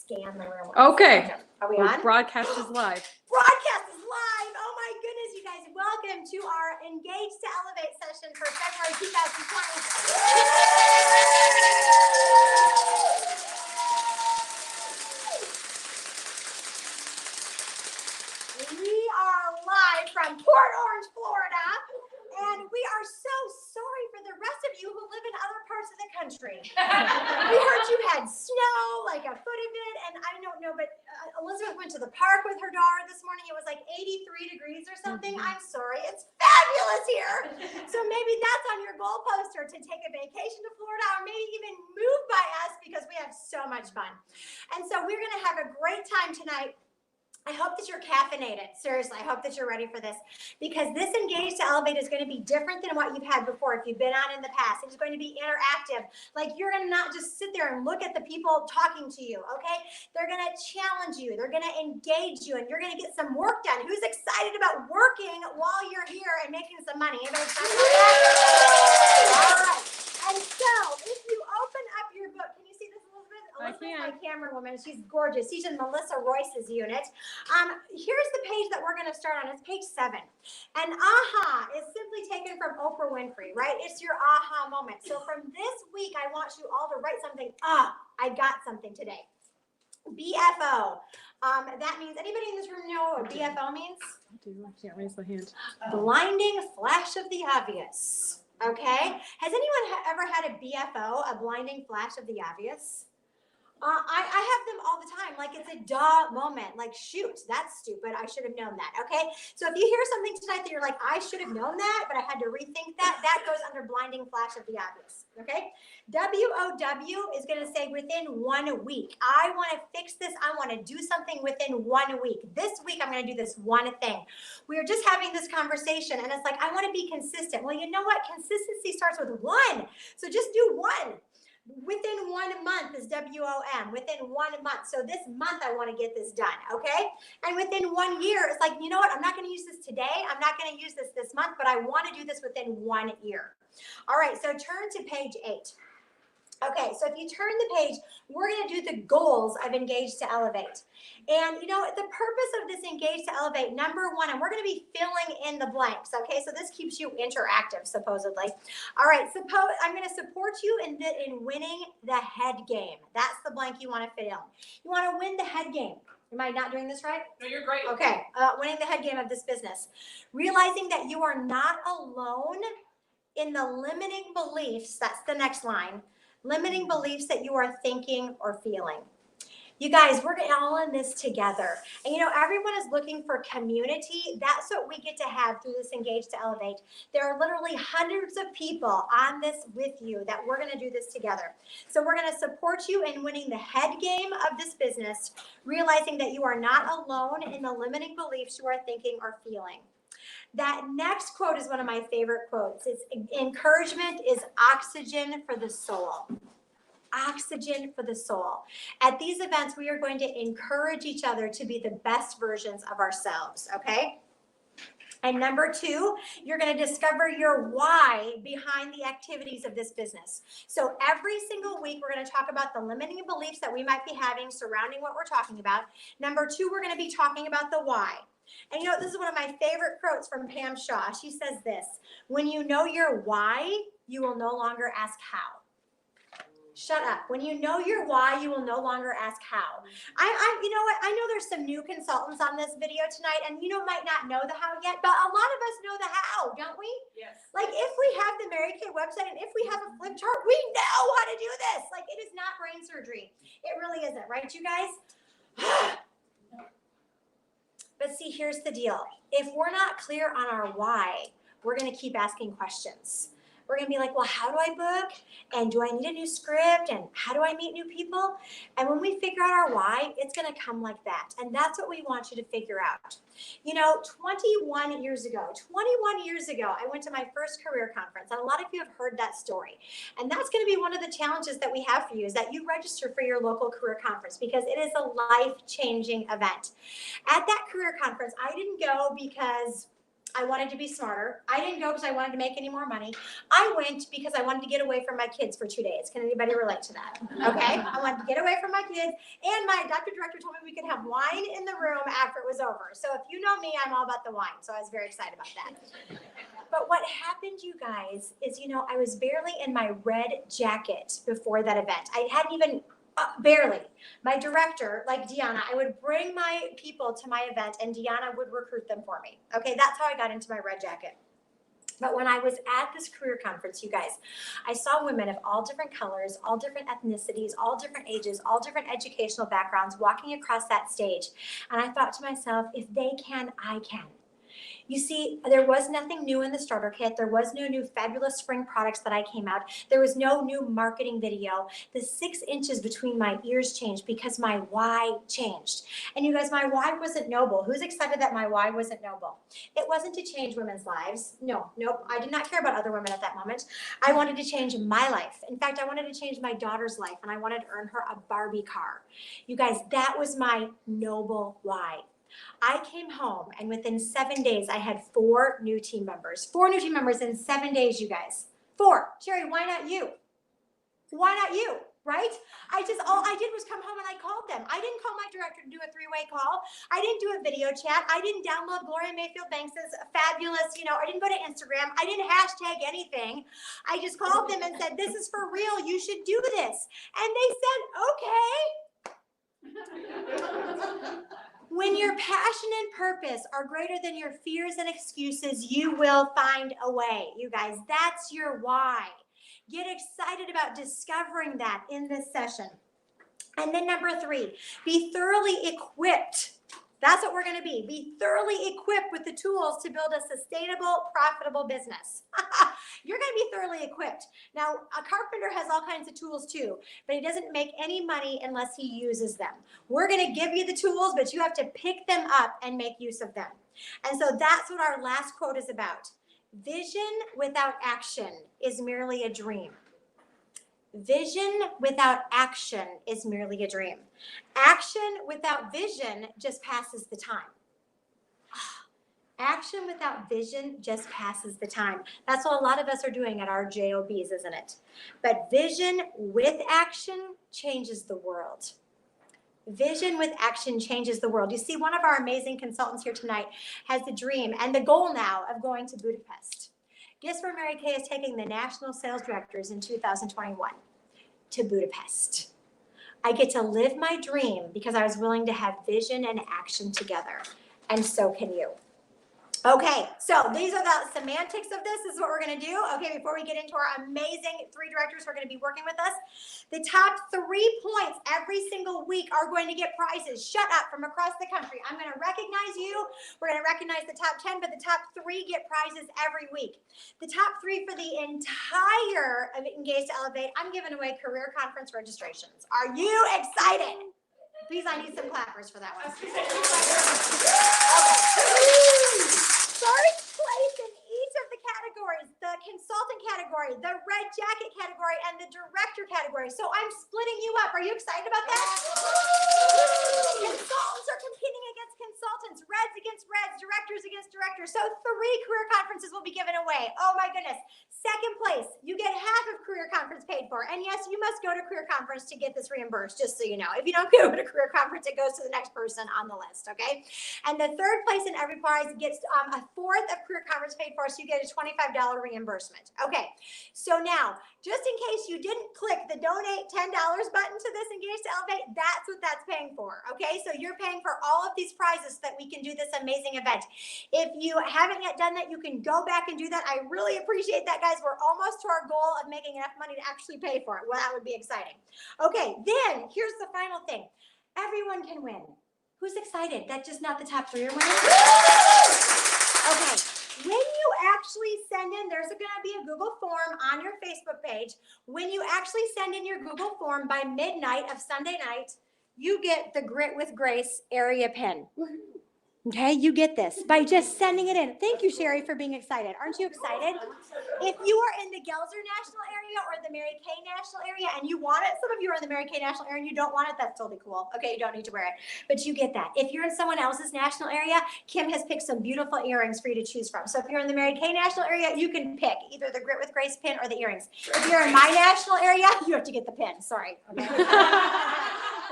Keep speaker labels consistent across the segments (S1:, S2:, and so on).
S1: scan the room.
S2: Okay.
S1: Are we on?
S2: Broadcast is live.
S1: Broadcast is live. Oh my goodness, you guys. Welcome to our Engage to Elevate session for February 2020. We are live from Port Orange, Florida, and we are so sorry for the rest of you who live in other parts of the country. We heard you had snow, like a foot of it, and I don't know, but Elizabeth went to the park with her daughter this morning. It was like 83 degrees or something. I'm sorry. It's fabulous here. So maybe that's on your goal poster to take a vacation to Florida, or maybe even move by us because we have so much fun. And so we're going to have a great time tonight. I hope that you're caffeinated. Seriously, I hope that you're ready for this, because this Engage to Elevate is going to be different than what you've had before if you've been on in the past. It's going to be interactive. Like, you're going to not just sit there and look at the people talking to you, okay? They're going to challenge you. They're going to engage you, and you're going to get some work done. Who's excited about working while you're here and making some money? Anybody excited about that? All right. And so, if you open up your book, can you see this, Elizabeth? Elizabeth's my camera woman. She's gorgeous. She's in Melissa Royce's unit. Here's the page that we're going to start on. It's page 7. And aha is simply taken from Oprah Winfrey, right? It's your aha moment. So from this week, I want you all to write something. I got something today. BFO. That means, anybody in this room know what BFO means?
S2: I do. I can't raise my hand.
S1: Blinding flash of the obvious. Okay. Has anyone ever had a BFO, a blinding flash of the obvious? I have them all the time. Like, it's a duh moment. Like, shoot, that's stupid. I should have known that. Okay. So if you hear something tonight that you're like, I should have known that, but I had to rethink that, that goes under blinding flash of the obvious. Okay. WOW is going to say within 1 week. I want to fix this. I want to do something within 1 week. This week, I'm going to do this one thing. We were just having this conversation, and it's like, I want to be consistent. Well, you know what? Consistency starts with 1. So just do 1. Within 1 month is WOM, within 1 month. So this month, I want to get this done, okay? And within 1 year, it's like, you know what? I'm not going to use this today. I'm not going to use this month, but I want to do this within 1 year. All right, so turn to page 8. Okay, so if you turn the page, we're going to do the goals of Engage to Elevate. And, you know, the purpose of this Engage to Elevate, number 1, and we're going to be filling in the blanks, okay? So this keeps you interactive, supposedly. All right, I'm going to support you in winning the head game. That's the blank you want to fit in. You want to win the head game. Am I not doing this right?
S3: No, you're great.
S1: Okay, winning the head game of this business. Realizing that you are not alone in the limiting beliefs, that's the next line, limiting beliefs that you are thinking or feeling. You guys, we're all in this together. And you know, everyone is looking for community. That's what we get to have through this Engage to Elevate. There are literally hundreds of people on this with you that we're going to do this together. So we're going to support you in winning the head game of this business, realizing that you are not alone in the limiting beliefs you are thinking or feeling. That next quote is one of my favorite quotes. It's encouragement is oxygen for the soul. Oxygen for the soul. At these events, we are going to encourage each other to be the best versions of ourselves, okay? And number 2, you're going to discover your why behind the activities of this business. So every single week, we're going to talk about the limiting beliefs that we might be having surrounding what we're talking about. Number 2, we're going to be talking about the why. And you know, this is one of my favorite quotes from Pam Shaw. She says this: when you know your why, you will no longer ask how. Shut up. When you know your why, you will no longer ask how. You know what? I know there's some new consultants on this video tonight, and you know, might not know the how yet, but a lot of us know the how, don't we?
S3: Yes.
S1: Like, if we have the Mary Kay website and if we have a flip chart, we know how to do this. Like, it is not brain surgery. It really isn't, right, you guys? But see, here's the deal. If we're not clear on our why, we're going to keep asking questions. We're going to be like, well, how do I book? And do I need a new script? And how do I meet new people? And when we figure out our why, it's going to come like that. And that's what we want you to figure out. You know, 21 years ago, I went to my first career conference. And a lot of you have heard that story. And that's going to be one of the challenges that we have for you, is that you register for your local career conference, because it is a life-changing event. At that career conference, I didn't go because I wanted to be smarter. I didn't go because I wanted to make any more money. I went because I wanted to get away from my kids for 2 days. Can anybody relate to that? Okay. I wanted to get away from my kids. And my adoptive director told me we could have wine in the room after it was over. So if you know me, I'm all about the wine. So I was very excited about that. But what happened, you guys, is, I was barely in my red jacket before that event. I hadn't even, barely. My director, like Deanna, I would bring my people to my event and Deanna would recruit them for me. Okay, that's how I got into my red jacket. But when I was at this career conference, you guys, I saw women of all different colors, all different ethnicities, all different ages, all different educational backgrounds walking across that stage. And I thought to myself, if they can, I can. You see, there was nothing new in the starter kit. There was no new fabulous spring products that I came out. There was no new marketing video. The 6 inches between my ears changed because my why changed. And you guys, my why wasn't noble. Who's excited that my why wasn't noble? It wasn't to change women's lives. Nope. I did not care about other women at that moment. I wanted to change my life. In fact, I wanted to change my daughter's life, and I wanted to earn her a Barbie car. You guys, that was my noble why. I came home and within 7 days, I had 4 new team members. 4 new team members in 7 days, you guys. 4. Sherry, why not you? Why not you? Right? All I did was come home and I called them. I didn't call my director to do a 3-way call. I didn't do a video chat. I didn't download Gloria Mayfield Banks' fabulous, I didn't go to Instagram. I didn't hashtag anything. I just called them and said, this is for real. You should do this. And they said, okay. When your passion and purpose are greater than your fears and excuses, you will find a way. You guys, that's your why. Get excited about discovering that in this session. And then number 3, be thoroughly equipped. That's what we're going to be. Be thoroughly equipped with the tools to build a sustainable, profitable business. You're going to be thoroughly equipped. Now, a carpenter has all kinds of tools too, but he doesn't make any money unless he uses them. We're going to give you the tools, but you have to pick them up and make use of them. And so that's what our last quote is about. Vision without action is merely a dream. Vision without action is merely a dream. Action without vision just passes the time. Action without vision just passes the time. That's what a lot of us are doing at our JOBs, isn't it? But vision with action changes the world. Vision with action changes the world. You see, one of our amazing consultants here tonight has the dream and the goal now of going to Budapest. Guess where Mary Kay is taking the national sales directors in 2021? To Budapest. I get to live my dream because I was willing to have vision and action together. And so can you. Okay, so these are the semantics of this. This is what we're going to do. Okay, before we get into our amazing 3 directors who are going to be working with us, the top 3 points every single week are going to get prizes. Shut up from across the country. I'm going to recognize you. We're going to recognize the top 10, but the top 3 get prizes every week. The top 3 for the entire of Engage to Elevate, I'm giving away career conference registrations. Are you excited? Please, I need some clappers for that one. Okay. First place in each of the categories, the consultant category, the red jacket category, and the director category. So I'm splitting you up. Are you excited about that? Consultants are competing against consultants, reds against reds, directors against directors. So 3 career conferences will be given away. Oh my goodness. Second place, you get half of career conference paid for. And yes, you must go to career conference to get this reimbursed, just so you know. If you don't go to career conference, it goes to the next person on the list, okay? And the third place in every prize gets a fourth of career conference paid for, so you get a $25 reimbursement. Okay, so now, just in case you didn't click the donate $10 button to this Engage to Elevate, that's what that's paying for, okay? So you're paying for all of these prizes so that we can do this amazing event. If you haven't yet done that, you can go back and do that. I really appreciate that, guys. We're almost to our goal of making enough money to actually pay for it. Well, that would be exciting. Okay, then here's the final thing. Everyone can win. Who's excited that just not the top 3 are winning? Okay, when you actually send in, there's going to be a Google form on your Facebook page. When you actually send in your Google form by midnight of Sunday night, you get the Grit with Grace area pin. Okay, you get this by just sending it in. Thank you, Sherry, for being excited. Aren't you excited? If you are in the Gelser National area or the Mary Kay National area and you want it, some of you are in the Mary Kay National area and you don't want it, that's totally cool. Okay, you don't need to wear it, but you get that. If you're in someone else's national area, Kim has picked some beautiful earrings for you to choose from. So if you're in the Mary Kay National area, you can pick either the Grit with Grace pin or the earrings. If you're in my national area, you have to get the pin. Sorry. Okay.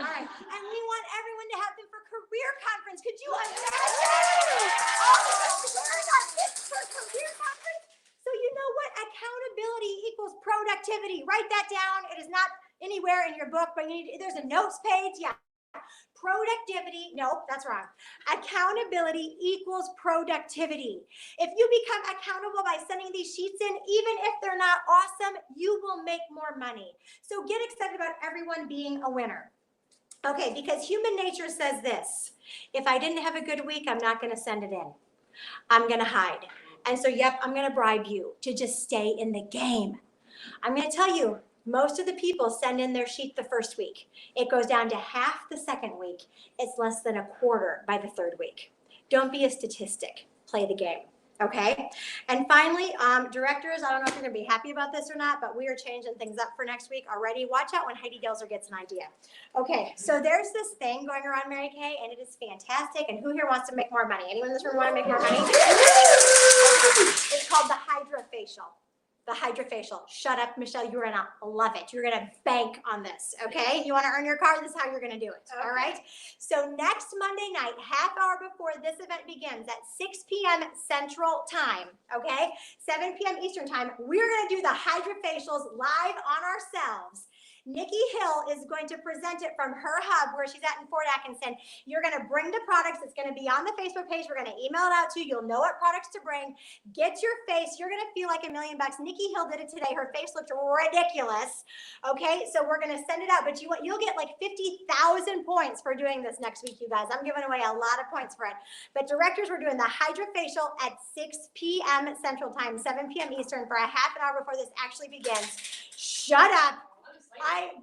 S1: All right, and we want everyone to have them for career conference. Could you imagine? All of us wearing our pins for career conference. So you know what? Accountability equals productivity. Write that down. It is not anywhere in your book, but there's a notes page. Yeah. Productivity, no, that's wrong. Accountability equals productivity. If you become accountable by sending these sheets in, even if they're not awesome, you will make more money. So get excited about everyone being a winner. Okay, because human nature says this: if I didn't have a good week, I'm not going to send it in. I'm going to hide. And so, yep, I'm going to bribe you to just stay in the game. I'm going to tell you, most of the people send in their sheet the first week. It goes down to half the second week. It's less than a quarter by the third week. Don't be a statistic. Play the game. Okay. And finally, directors, I don't know if you're going to be happy about this or not, but we are changing things up for next week already. Watch out when Heidi Gelser gets an idea. Okay. So there's this thing going around Mary Kay, and it is fantastic. And who here wants to make more money? Anyone in this room want to make more money? It's called the hydrofacial. The hydrofacial. Shut up, Michelle. You're gonna love it. You're gonna bank on this. Okay. You want to earn your card? This is how you're gonna do it. Okay. All right. So next Monday night, half hour before this event begins at 6 p.m. Central Time. Okay. 7 p.m. Eastern Time. We're gonna do the hydrofacials live on ourselves. Nikki Hill is going to present it from her hub where she's at in Fort Atkinson. You're going to bring the products. It's going to be on the Facebook page. We're going to email it out to you. You'll know what products to bring. Get your face. You're going to feel like $1 million. Nikki Hill did it today. Her face looked ridiculous. Okay, so we're going to send it out. But you'll get like 50,000 points for doing this next week, you guys. I'm giving away a lot of points for it. But directors, we're doing the hydrofacial at 6 p.m. Central Time, 7 p.m. Eastern for a half an hour before this actually begins. Shut up.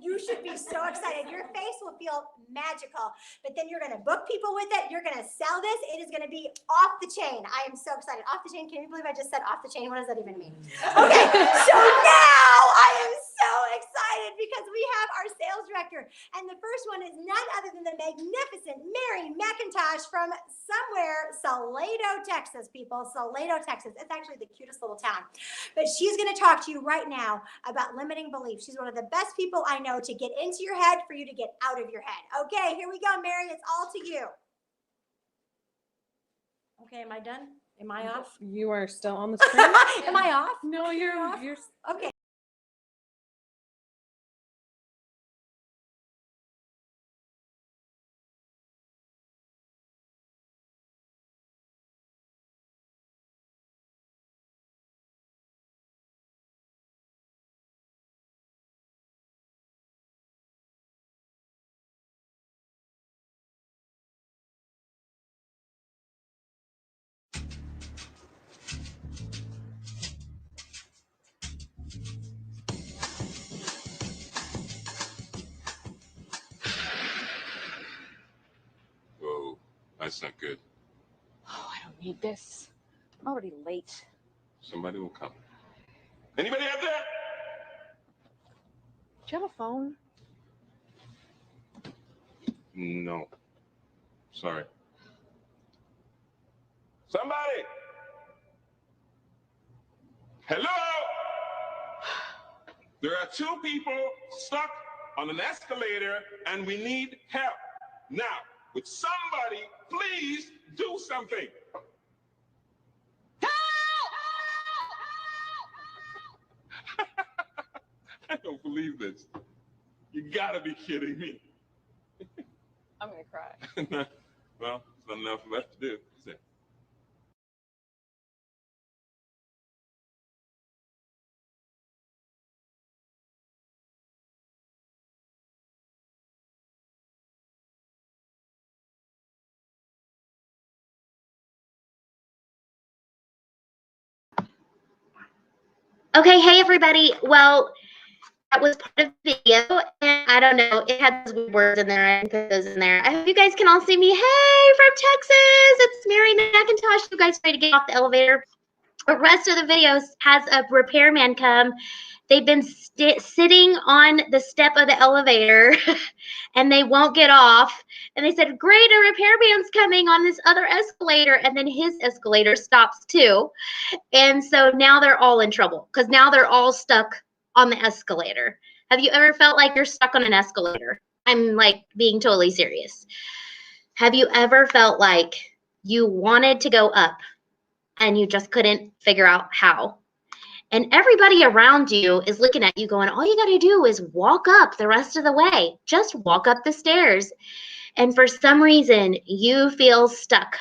S1: You should be so excited. Your face will feel magical, but then you're going to book people with it. You're going to sell this. It is going to be off the chain. I am so excited. Off the chain. Can you believe I just said off the chain? What does that even mean? Okay. So now I am so excited because we have our sales director, and the first one is none other than the magnificent Mary McIntosh from somewhere, Salado, Texas, people. Salado, Texas. It's actually the cutest little town, but she's going to talk to you right now about limiting beliefs. She's one of the best people I know to get into your head for you to get out of your head. Okay, here we go, Mary. It's all to you. Okay, am I done? Am I off?
S2: You are still on the screen.
S1: Am I off?
S2: No, you're
S1: off.
S2: You're
S1: Okay.
S3: Whoa, that's not good.
S4: Oh, I don't need this. I'm already late.
S3: Somebody will come. Anybody out there?
S4: Do you have a phone?
S3: No. Sorry. Somebody! Hello? There are 2 people stuck on an escalator and we need help. Now, would somebody please do something? I don't believe this. You gotta be kidding me.
S4: I'm gonna cry.
S3: Well, it's not enough left to do, is it?
S5: Okay, hey everybody. Well, that was part of the video, and I don't know, it had those weird words in there. I didn't put those in there. I hope you guys can all see me. Hey, from Texas, it's Mary McIntosh. You guys ready to get off the elevator? The rest of the videos has a repairman come. They've been sitting on the step of the elevator and they won't get off. And they said, great, a repairman's coming on this other escalator. And then his escalator stops too. And so now they're all in trouble because now they're all stuck on the escalator. Have you ever felt like you're stuck on an escalator? I'm like being totally serious. Have you ever felt like you wanted to go up and you just couldn't figure out how? And everybody around you is looking at you going, all you got to do is walk up the rest of the way. Just walk up the stairs. And for some reason, you feel stuck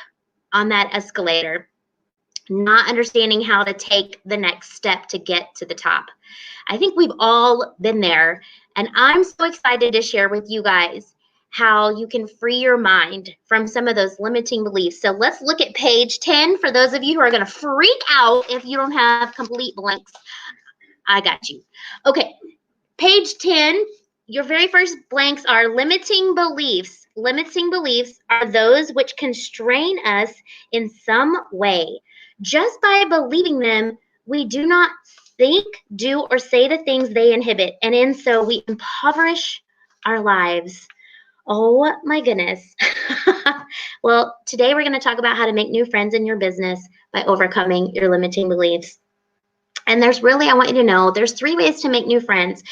S5: on that escalator, not understanding how to take the next step to get to the top. I think we've all been there. And I'm so excited to share with you guys how you can free your mind from some of those limiting beliefs. So let's look at page 10 for those of you who are going to freak out if you don't have complete blanks. I got you. Okay, page 10, your very first blanks are limiting beliefs. Limiting beliefs are those which constrain us in some way. Just by believing them, we do not think, do, or say the things they inhibit, and in so we impoverish our lives. Oh my goodness. Well, today we're going to talk about how to make new friends in your business by overcoming your limiting beliefs. And there's really, I want you to know, there's 3 ways to make new friends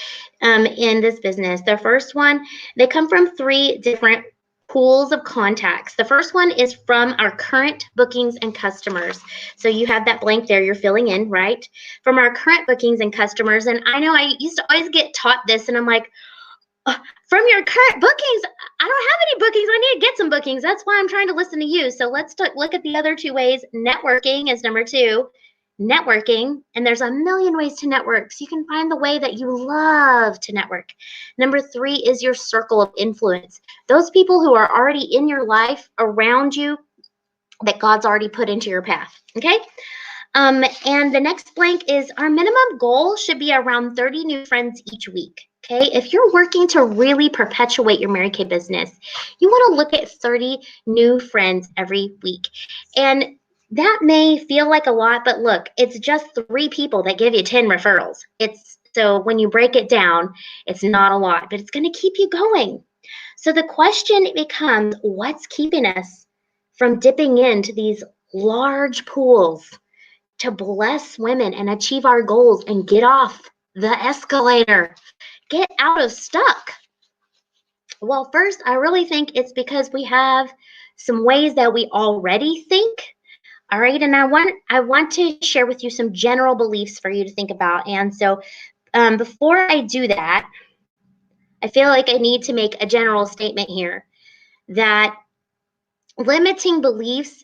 S5: in this business. The first one, they come from 3 different pools of contacts. The first one is from our current bookings and customers. So you have that blank there you're filling in, right? From our current bookings and customers. And I know I used to always get taught this, and I'm like, from your current bookings, I don't have any bookings. I need to get some bookings. That's why I'm trying to listen to you. So let's look at the other 2 ways. Networking is number 2. Networking, and there's a million ways to network. So you can find the way that you love to network. Number 3 is your circle of influence. Those people who are already in your life around you that God's already put into your path. Okay? And the next blank is our minimum goal should be around 30 new friends each week. Okay, if you're working to really perpetuate your Mary Kay business, you want to look at 30 new friends every week. And that may feel like a lot, but look, it's just 3 people that give you 10 referrals. So when you break it down, it's not a lot, but it's going to keep you going. So the question becomes, what's keeping us from dipping into these large pools to bless women and achieve our goals and get off the escalator? Get out of stuck. Well, first, I really think it's because we have some ways that we already think. All right, and I want to share with you some general beliefs for you to think about. And so before I do that, I feel like I need to make a general statement here that limiting beliefs,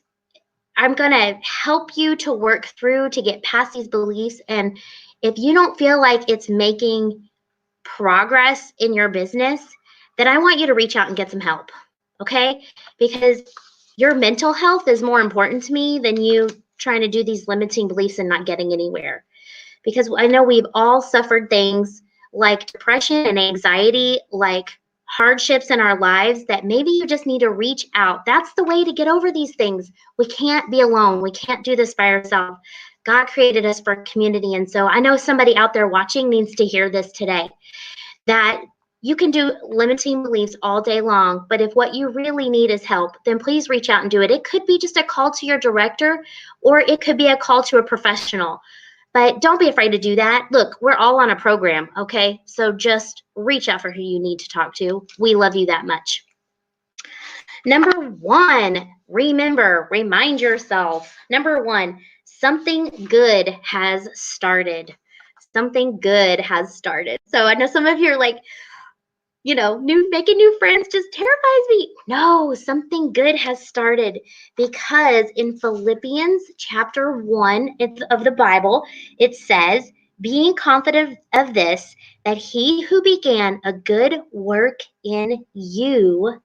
S5: I'm going to help you to work through to get past these beliefs. And if you don't feel like it's making progress in your business, then I want you to reach out and get some help, okay? Because your mental health is more important to me than you trying to do these limiting beliefs and not getting anywhere. Because I know we've all suffered things like depression and anxiety, like hardships in our lives that maybe you just need to reach out. That's the way to get over these things. We can't be alone. We can't do this by ourselves. God created us for community. And so I know somebody out there watching needs to hear this today, that you can do limiting beliefs all day long, but if what you really need is help, then please reach out and do it. It could be just a call to your director, or it could be a call to a professional. But don't be afraid to do that. Look, we're all on a program, okay? So just reach out for who you need to talk to. We love you that much. Number 1, remind yourself. Number 1, something good has started. Something good has started. So I know some of you are like, making new friends just terrifies me. No, something good has started, because in Philippians chapter 1 of the Bible, it says, being confident of this, that he who began a good work in you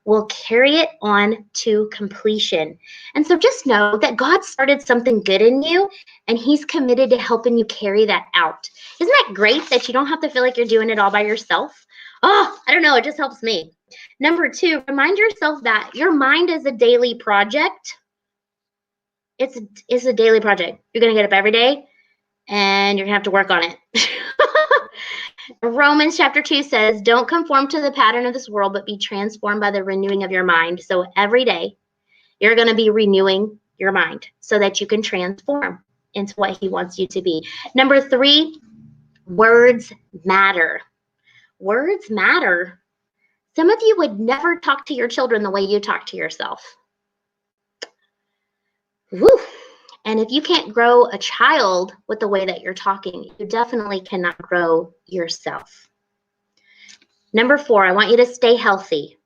S5: will carry it on to completion. And so just know that God started something good in you, and he's committed to helping you carry that out. Isn't that great that you don't have to feel like you're doing it all by yourself? Oh, I don't know. It just helps me. Number 2, remind yourself that your mind is a daily project. It's a daily project. You're going to get up every day, and you're going to have to work on it. Romans chapter 2 says, don't conform to the pattern of this world, but be transformed by the renewing of your mind. So every day, you're going to be renewing your mind so that you can transform into what he wants you to be. Number 3, words matter. Words matter. Some of you would never talk to your children the way you talk to yourself. Woo. And if you can't grow a child with the way that you're talking, you definitely cannot grow yourself. Number 4, I want you to stay healthy.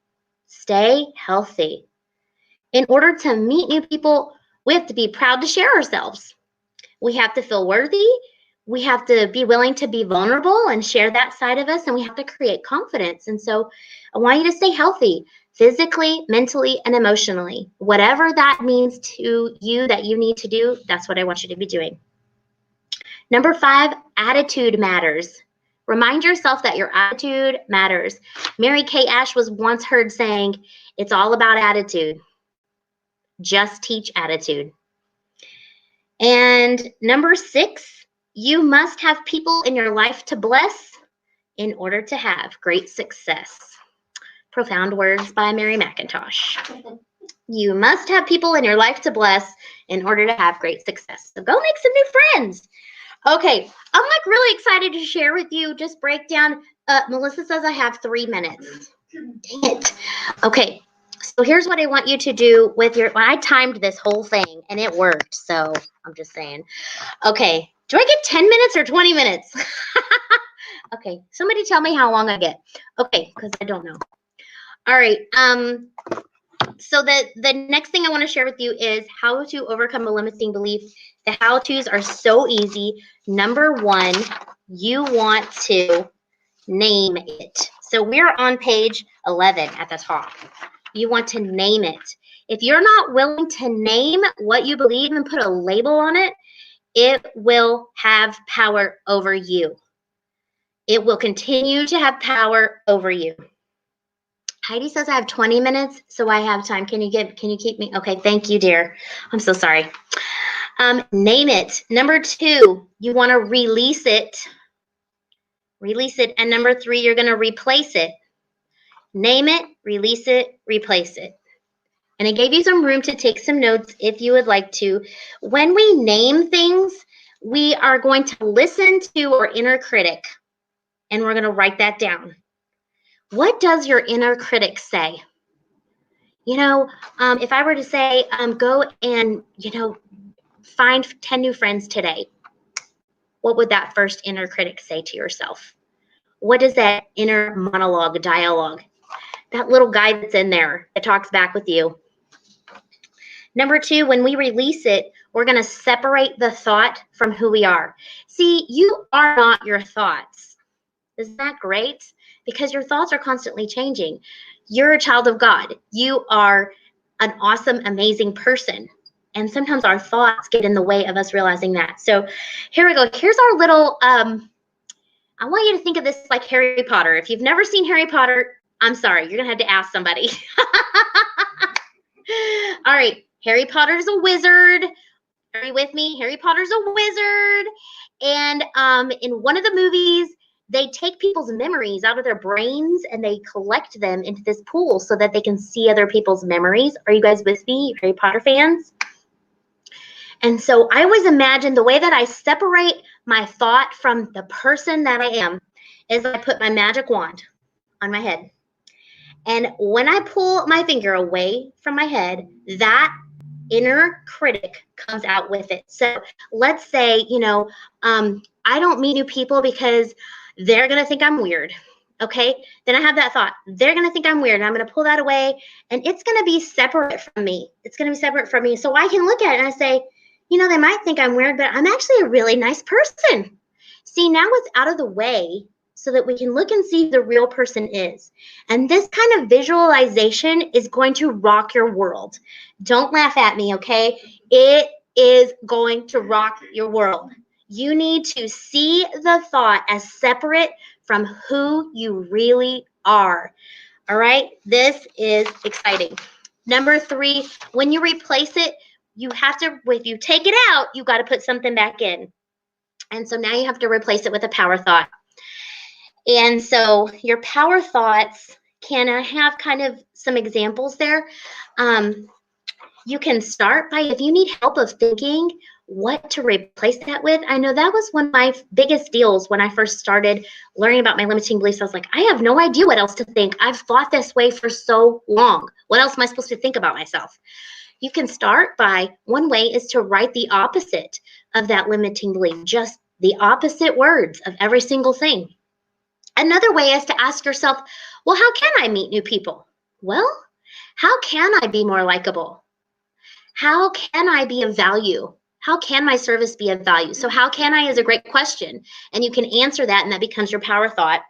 S5: Stay healthy. In order to meet new people, we have to be proud to share ourselves. We have to feel worthy. We have to be willing to be vulnerable and share that side of us, and we have to create confidence. And so I want you to stay healthy, physically, mentally, and emotionally. Whatever that means to you that you need to do, that's what I want you to be doing. Number 5, attitude matters. Remind yourself that your attitude matters. Mary Kay Ash was once heard saying, it's all about attitude. Just teach attitude. And number 6, you must have people in your life to bless in order to have great success. Profound words by Mary McIntosh. You must have people in your life to bless in order to have great success. So go make some new friends. Okay, I'm like really excited to share with you, just break down. Melissa says I have 3 minutes. Dang it. Okay, so here's what I want you to do with your, I timed this whole thing and it worked. So I'm just saying, okay, do I get 10 minutes or 20 minutes? Okay, somebody tell me how long I get. Okay, because I don't know. All right, so the next thing I want to share with you is how to overcome a limiting belief. The how-tos are so easy. Number 1, you want to name it. So we're on page 11 at the top. You want to name it. If you're not willing to name what you believe and put a label on it, it will have power over you. It will continue to have power over you. Heidi says I have 20 minutes, so I have time. Can you keep me? Okay, thank you, dear. I'm so sorry. Name it. Number 2, you want to release it. Release it. And number 3, you're going to replace it. Name it, release it, replace it. And I gave you some room to take some notes if you would like to. When we name things, we are going to listen to our inner critic, and we're going to write that down. What does your inner critic say? You know, if I were to say, go and, find 10 new friends today, what would that first inner critic say to yourself? What is that inner monologue, dialogue? That little guy that's in there that talks back with you. Number 2, when we release it, we're going to separate the thought from who we are. See, you are not your thoughts. Isn't that great? Because your thoughts are constantly changing. You're a child of God. You are an awesome, amazing person. And sometimes our thoughts get in the way of us realizing that. So here we go. Here's our little, I want you to think of this like Harry Potter. If you've never seen Harry Potter, I'm sorry, you're going to have to ask somebody. All right, Harry Potter's a wizard. Are you with me? Harry Potter's a wizard. And in one of the movies, they take people's memories out of their brains and they collect them into this pool so that they can see other people's memories. Are you guys with me, Harry Potter fans? And so I always imagine the way that I separate my thought from the person that I am is I put my magic wand on my head. And when I pull my finger away from my head, that inner critic comes out with it. So let's say, I don't meet new people because they're going to think I'm weird. Okay. Then I have that thought. They're going to think I'm weird. And I'm going to pull that away and it's going to be separate from me. It's going to be separate from me. So I can look at it and I say, they might think I'm weird, but I'm actually a really nice person. See, now it's out of the way so that we can look and see who the real person is. And this kind of visualization is going to rock your world. Don't laugh at me, okay? It is going to rock your world. You need to see the thought as separate from who you really are. All right, this is exciting. Number 3, when you replace it, you have to, if you take it out, you got to put something back in. And so now you have to replace it with a power thought. And so your power thoughts can have kind of some examples there. You can start by, if you need help of thinking what to replace that with. I know that was one of my biggest deals when I first started learning about my limiting beliefs. I was like, I have no idea what else to think. I've thought this way for so long. What else am I supposed to think about myself? You can start by, one way is to write the opposite of that limiting belief, just the opposite words of every single thing. Another way is to ask yourself, well, how can I meet new people? Well, how can I be more likable? How can I be of value? How can my service be of value? So how can I is a great question. And you can answer that, and that becomes your power thought.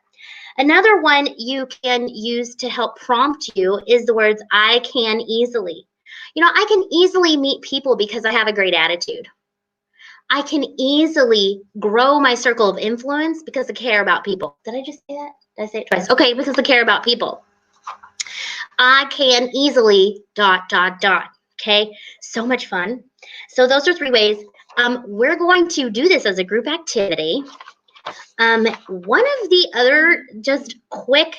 S5: Another one you can use to help prompt you is the words, I can easily. You know, I can easily meet people because I have a great attitude. I can easily grow my circle of influence because I care about people. Did I just say that? Did I say it twice? Okay, because I care about people. I can easily ... Okay, so much fun. So those are 3 ways. We're going to do this as a group activity. One of the other just quick,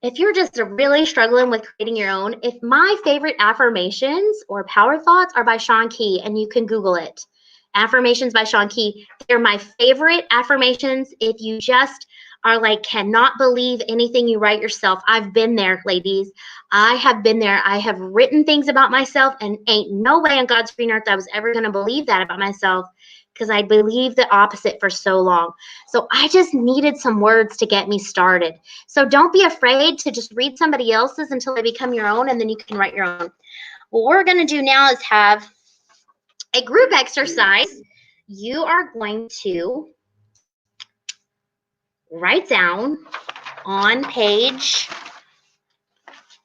S5: if you're just really struggling with creating your own, if my favorite affirmations or power thoughts are by Sean Key, and you can Google it. Affirmations by Sean Key. They're my favorite affirmations. If you just are like, cannot believe anything you write yourself. I've been there, ladies. I have been there. I have written things about myself, and ain't no way on God's green earth I was ever going to believe that about myself, because I believed the opposite for so long. So I just needed some words to get me started. So don't be afraid to just read somebody else's until they become your own, and then you can write your own. What we're going to do now is have a group exercise. You are going to write down on page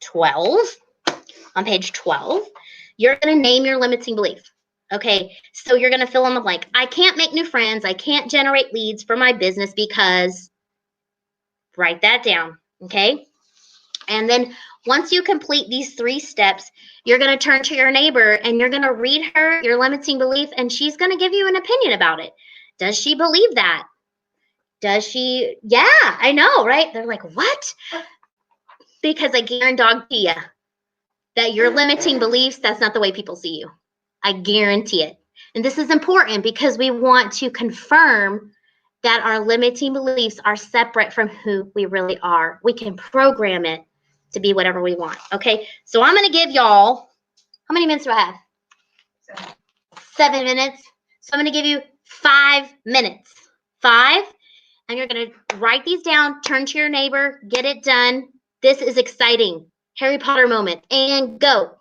S5: 12. On page 12, you're going to name your limiting belief. Okay, so you're going to fill in the blank. I can't make new friends. I can't generate leads for my business because, write that down, okay? And then once you complete these 3 steps, you're going to turn to your neighbor and you're going to read her your limiting belief, and she's going to give you an opinion about it. Does she believe that? Does she? Yeah, I know, right? They're like, what? Because I guarantee you that your limiting beliefs, that's not the way people see you. I guarantee it. And this is important because we want to confirm that our limiting beliefs are separate from who we really are. We can program it to be whatever we want. Okay, so I'm going to give y'all, how many minutes do I have? 7 minutes. So I'm going to give you 5 minutes. 5. And you're going to write these down, turn to your neighbor, get it done. This is exciting. Harry Potter moment. And go.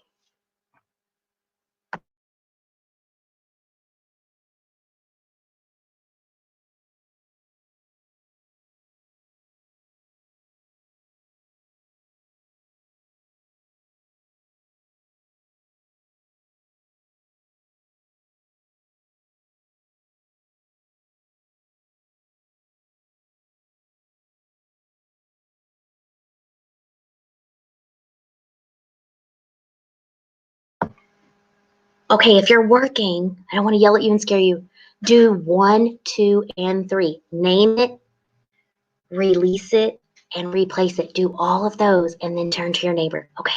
S5: Okay, if you're working, I don't want to yell at you and scare you. Do 1, 2, and 3. Name it, release it, and replace it. Do all of those and then turn to your neighbor. Okay.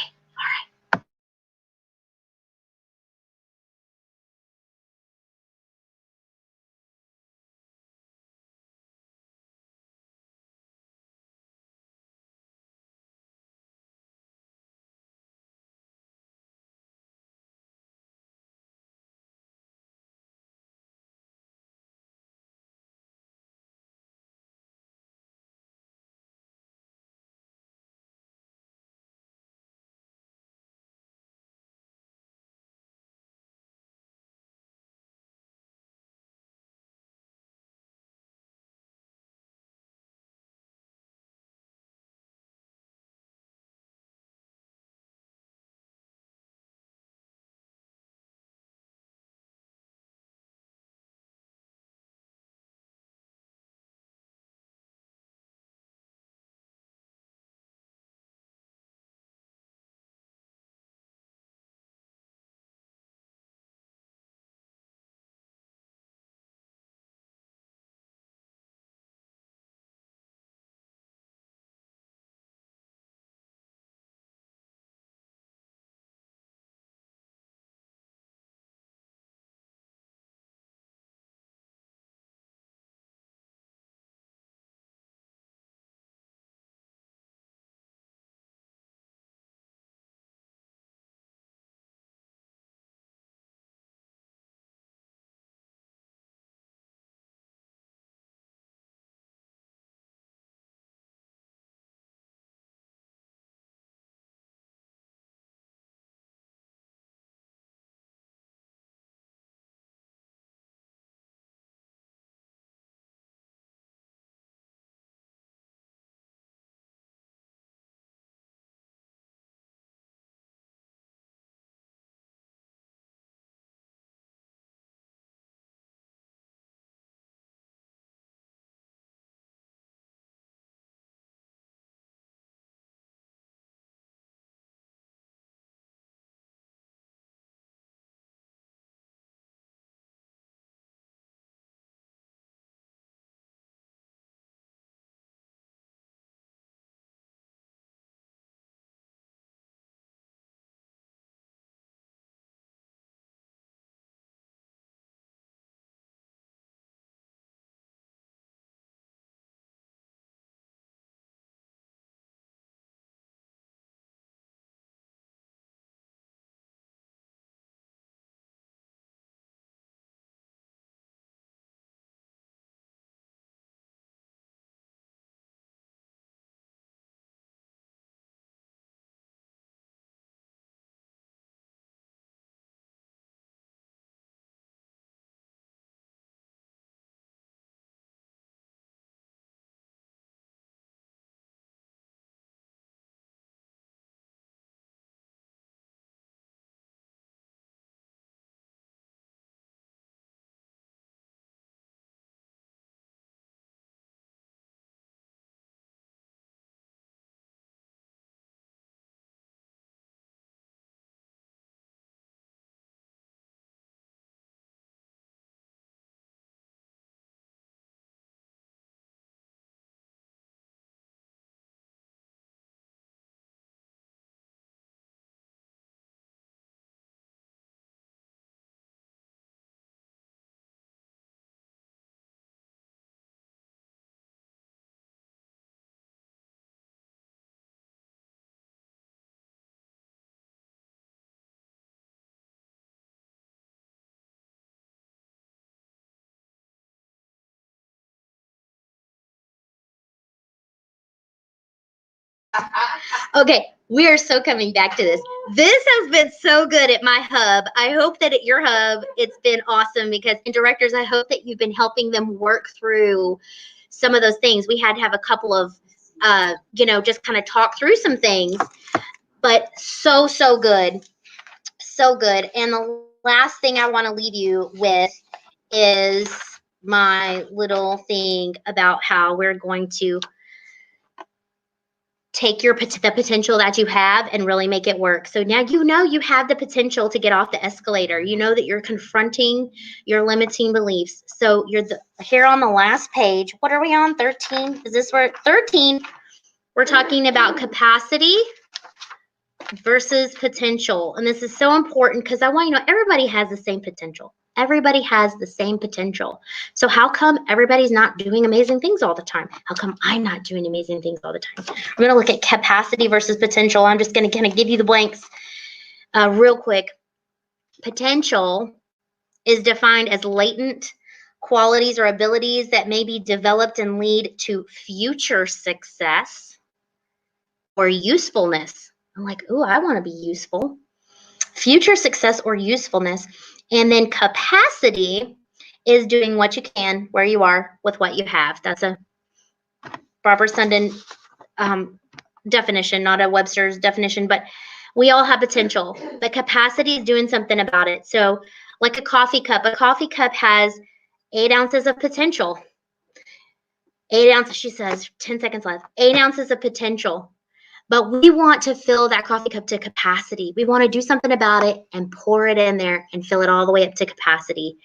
S5: Okay, we are so coming back to this. This has been so good at my hub. I hope that at your hub, it's been awesome because, and directors, I hope that you've been helping them work through some of those things. We had to have a couple of, just kind of talk through some things, but so, so good. So good. And the last thing I want to leave you with is my little thing about how we're going to take the potential that you have and really make it work. So now you know you have the potential to get off the escalator. You know that you're confronting your limiting beliefs. So you're here on the last page. What are we on? 13? Is this where 13? We're talking about capacity versus potential. And this is so important because I want you to know everybody has the same potential. Everybody has the same potential. So how come everybody's not doing amazing things all the time? How come I'm not doing amazing things all the time? I'm going to look at capacity versus potential. I'm just going to kind of give you the blanks real quick. Potential is defined as latent qualities or abilities that may be developed and lead to future success or usefulness. I'm like, ooh, I want to be useful. Future success or usefulness. And then capacity is doing what you can where you are with what you have. That's a Barbara Sundin definition, not a Webster's definition, but we all have potential. But capacity is doing something about it. So like a coffee cup has 8 ounces of potential. 8 ounces, she says, 10 seconds left. 8 ounces of potential. But we want to fill that coffee cup to capacity. We want to do something about it and pour it in there and fill it all the way up to capacity.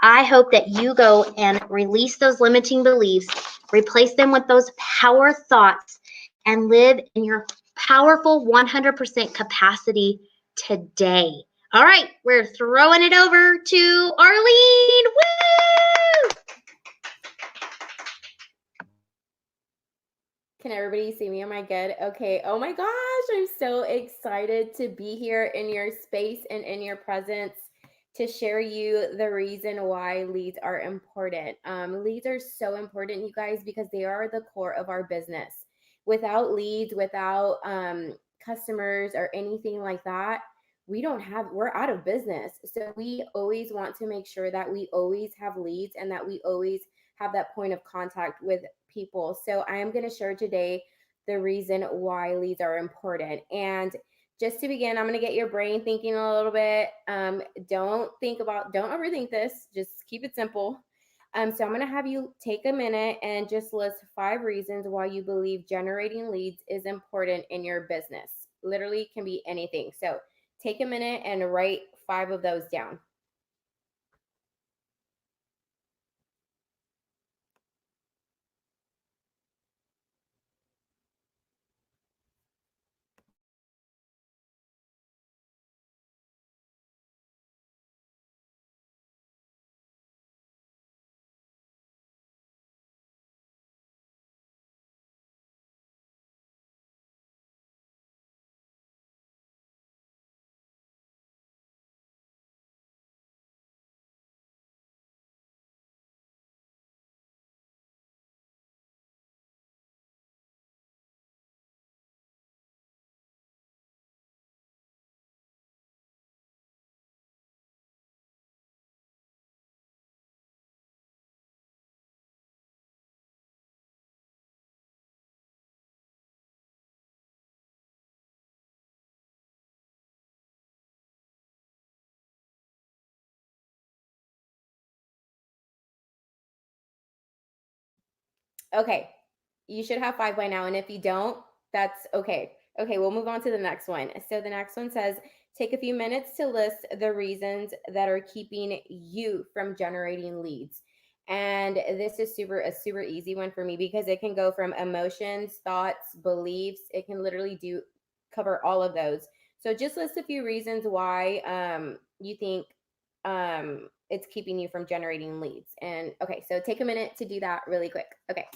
S5: I hope that you go and release those limiting beliefs, replace them with those power thoughts, and live in your powerful 100% capacity today. All right, we're throwing it over to Arlene. Woo!
S6: Can everybody see me? Am I good? Okay. Oh my gosh, I'm so excited to be here in your space and in your presence to share you the reason why leads are important. Leads are so important, you guys, because they are the core of our business. Without leads, without customers or anything like that, we're out of business. So we always want to make sure that we always have leads and that we always have that point of contact with people. So I am going to share today the reason why leads are important. And just to begin, I'm going to get your brain thinking a little bit. Don't overthink this. Just keep it simple. So I'm going to have you take a minute and just list 5 reasons why you believe generating leads is important in your business. Literally can be anything. So take a minute and write 5 of those down. Okay, you should have 5 by now. And if you don't, that's okay. Okay, we'll move on to the next one. So the next one says, take a few minutes to list the reasons that are keeping you from generating leads. And this is a super easy one for me because it can go from emotions, thoughts, beliefs. It can literally cover all of those. So just list a few reasons why you think it's keeping you from generating leads. And okay, so take a minute to do that really quick. Okay.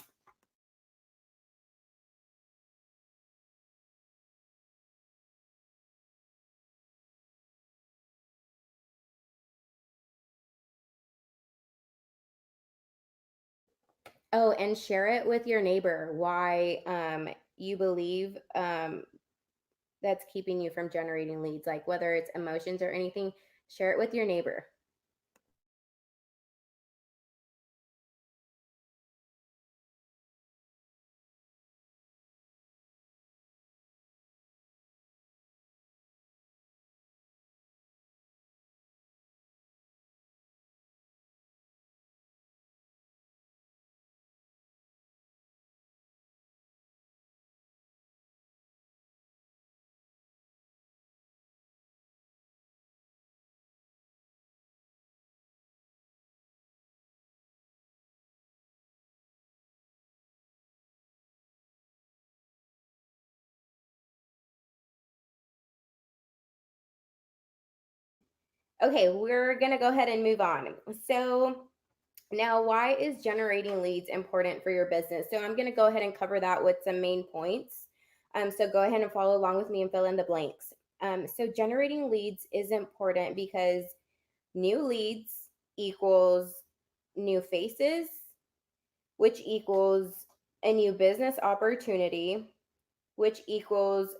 S6: Oh, and share it with your neighbor why you believe that's keeping you from generating leads, like whether it's emotions or anything, share it with your neighbor. Okay, we're going to go ahead and move on. So now, why is generating leads important for your business? So I'm going to go ahead and cover that with some main points. So go ahead and follow along with me and fill in the blanks. So generating leads is important because new leads equals new faces, which equals a new business opportunity, which equals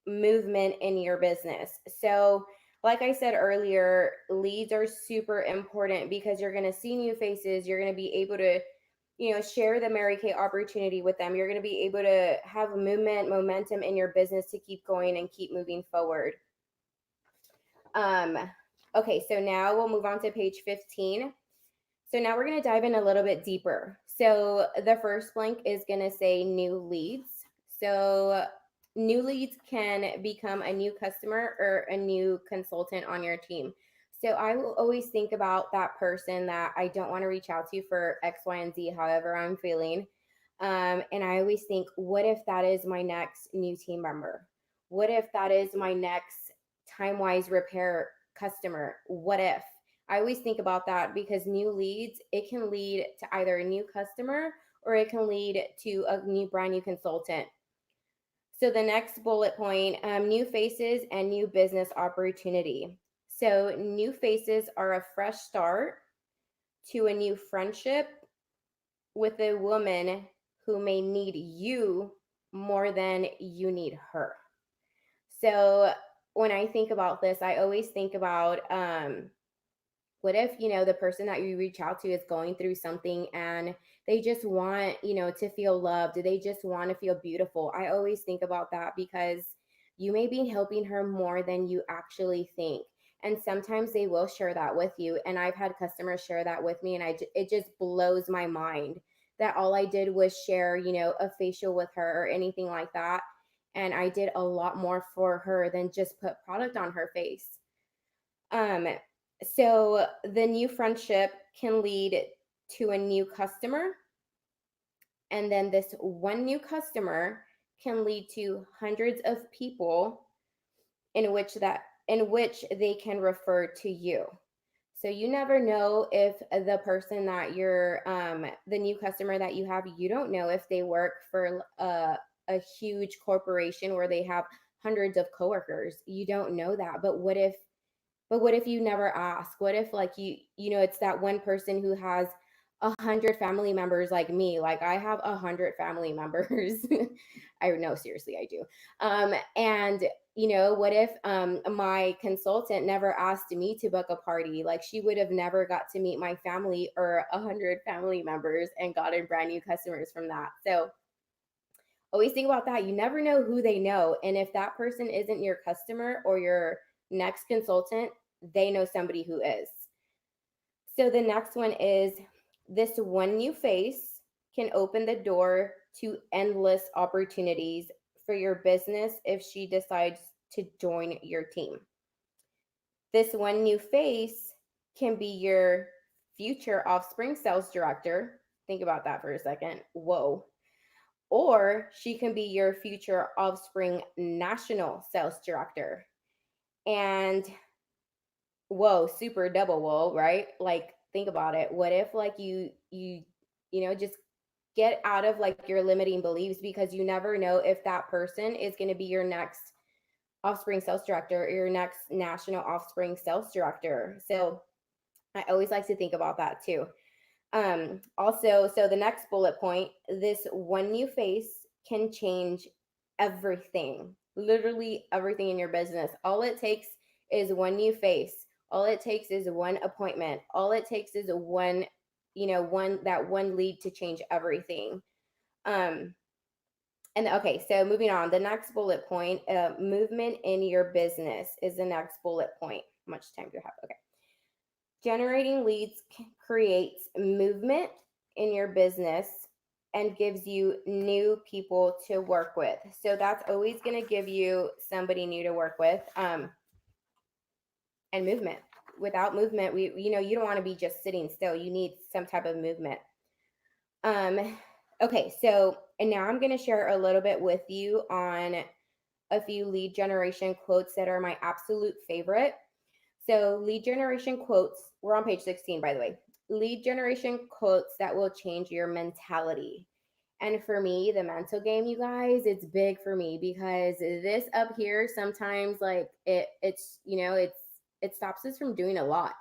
S6: movement in your business. So, like I said earlier, leads are super important because you're going to see new faces. You're going to be able to, share the Mary Kay opportunity with them. You're going to be able to have momentum in your business to keep going and keep moving forward. Okay, so now we'll move on to page 15. So now we're going to dive in a little bit deeper. So the first blank is going to say new leads. So new leads can become a new customer or a new consultant on your team. So I will always think about that person that I don't want to reach out to for X, Y, and Z, however I'm feeling. And I always think, what if that is my next new team member? What if that is my next time-wise repair customer? What if? I always think about that because new leads, it can lead to either a new customer or it can lead to a brand new consultant. So the next bullet point, new faces and new business opportunity. So new faces are a fresh start to a new friendship with a woman who may need you more than you need her. So when I think about this, I always think about what if, the person that you reach out to is going through something and they just want, to feel loved? They just want to feel beautiful. I always think about that because you may be helping her more than you actually think. And sometimes they will share that with you. And I've had customers share that with me, and it just blows my mind that all I did was share, a facial with her or anything like that. And I did a lot more for her than just put product on her face. So the new friendship can lead to a new customer. And then this one new customer can lead to hundreds of people in which they can refer to you. So you never know if the person that you're, the new customer that you have, you don't know if they work for a huge corporation where they have hundreds of coworkers. You don't know that. But what if you never ask? What if it's that one person who has 100 family members like me? Like I have 100 family members. I know, seriously, I do. And what if my consultant never asked me to book a party? Like she would have never got to meet my family or 100 family members and gotten brand new customers from that. So always think about that. You never know who they know. And if that person isn't your customer or your next consultant, they know somebody who is. So the next one is this one new face can open the door to endless opportunities for your business if she decides to join your team. This one new face can be your future offspring sales director. Think about that for a second. Whoa. Or she can be your future offspring national sales director. And whoa, super double whoa, right? Like think about it. What if just get out of your limiting beliefs, because you never know if that person is going to be your next offspring sales director or your next national offspring sales director. So I always like to think about that too. Also, so the next bullet point, this one new face can change everything, literally everything in your business. All it takes is one new face. All it takes is one appointment. All it takes is one lead to change everything. And okay, so moving on, the next bullet point, movement in your business is the next bullet point. How much time do you have? Okay. Generating leads creates movement in your business and gives you new people to work with. So that's always going to give you somebody new to work with. And movement. Without movement, you don't want to be just sitting still. You need some type of movement. Okay, so and now I'm going to share a little bit with you on a few lead generation quotes that are my absolute favorite. So lead generation quotes, we're on page 16, by the way. Lead generation quotes that will change your mentality. And for me, the mental game, you guys, it's big for me because this up here sometimes like it stops us from doing a lot.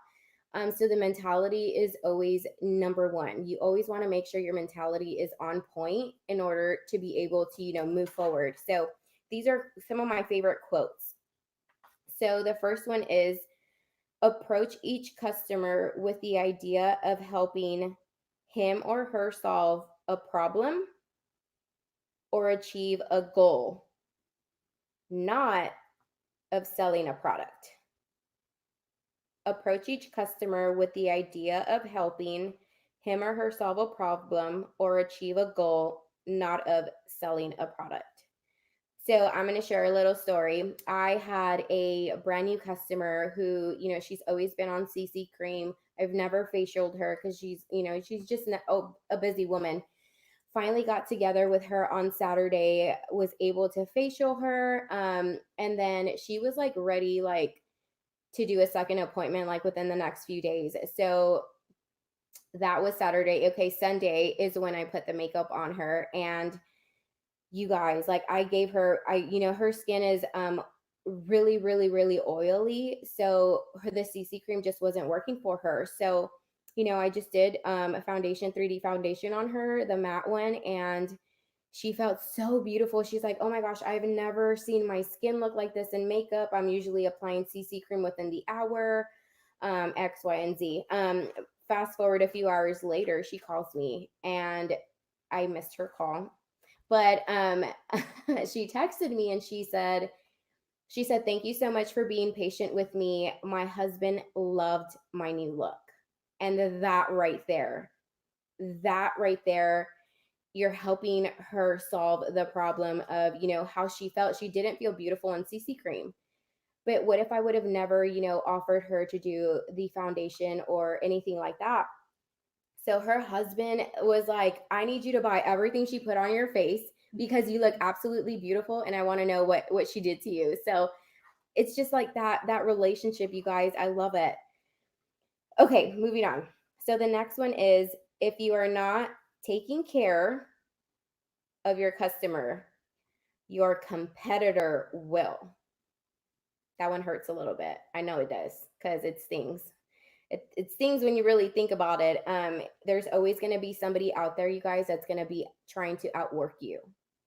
S6: So the mentality is always number one. You always want to make sure your mentality is on point in order to be able to, move forward. So these are some of my favorite quotes. So the first one is, approach each customer with the idea of helping him or her solve a problem or achieve a goal, not of selling a product. Approach each customer with the idea of helping him or her solve a problem or achieve a goal, not of selling a product. So I'm going to share a little story. I had a brand new customer who, she's always been on CC cream. I've never facialed her because she's just a busy woman. Finally got together with her on Saturday, was able to facial her. And then she was like ready, like to do a second appointment, like within the next few days. So that was Saturday. Okay. Sunday is when I put the makeup on her, and you guys, like I gave her, her skin is really, really, really oily. So the CC cream just wasn't working for her. So, I just did a foundation, 3D foundation on her, the matte one, and she felt so beautiful. She's like, oh my gosh, I've never seen my skin look like this in makeup. I'm usually applying CC cream within the hour, X, Y, and Z. Fast forward a few hours later, she calls me and I missed her call. But she texted me and she said, thank you so much for being patient with me. My husband loved my new look. And that right there, you're helping her solve the problem of, how she felt. She didn't feel beautiful in CC cream. But what if I would have never, offered her to do the foundation or anything like that? So her husband was like, I need you to buy everything she put on your face because you look absolutely beautiful. And I want to know what she did to you. So it's just like that relationship, you guys. I love it. Okay, moving on. So the next one is, if you are not taking care of your customer, your competitor will. That one hurts a little bit. I know it does because it stings. It stings when you really think about it. There's always going to be somebody out there, you guys, that's going to be trying to outwork you.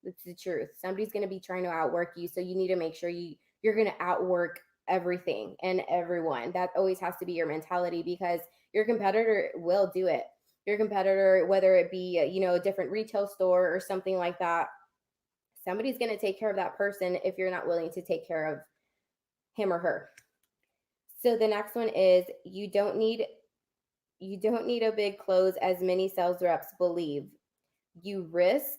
S6: It's the truth. Somebody's going to be trying to outwork you. So you need to make sure you're going to outwork everything and everyone. That always has to be your mentality, because your competitor will do it. Your competitor, whether it be, a different retail store or something like that, somebody's going to take care of that person if you're not willing to take care of him or her. So the next one is, you don't need a big close as many sales reps believe. You risk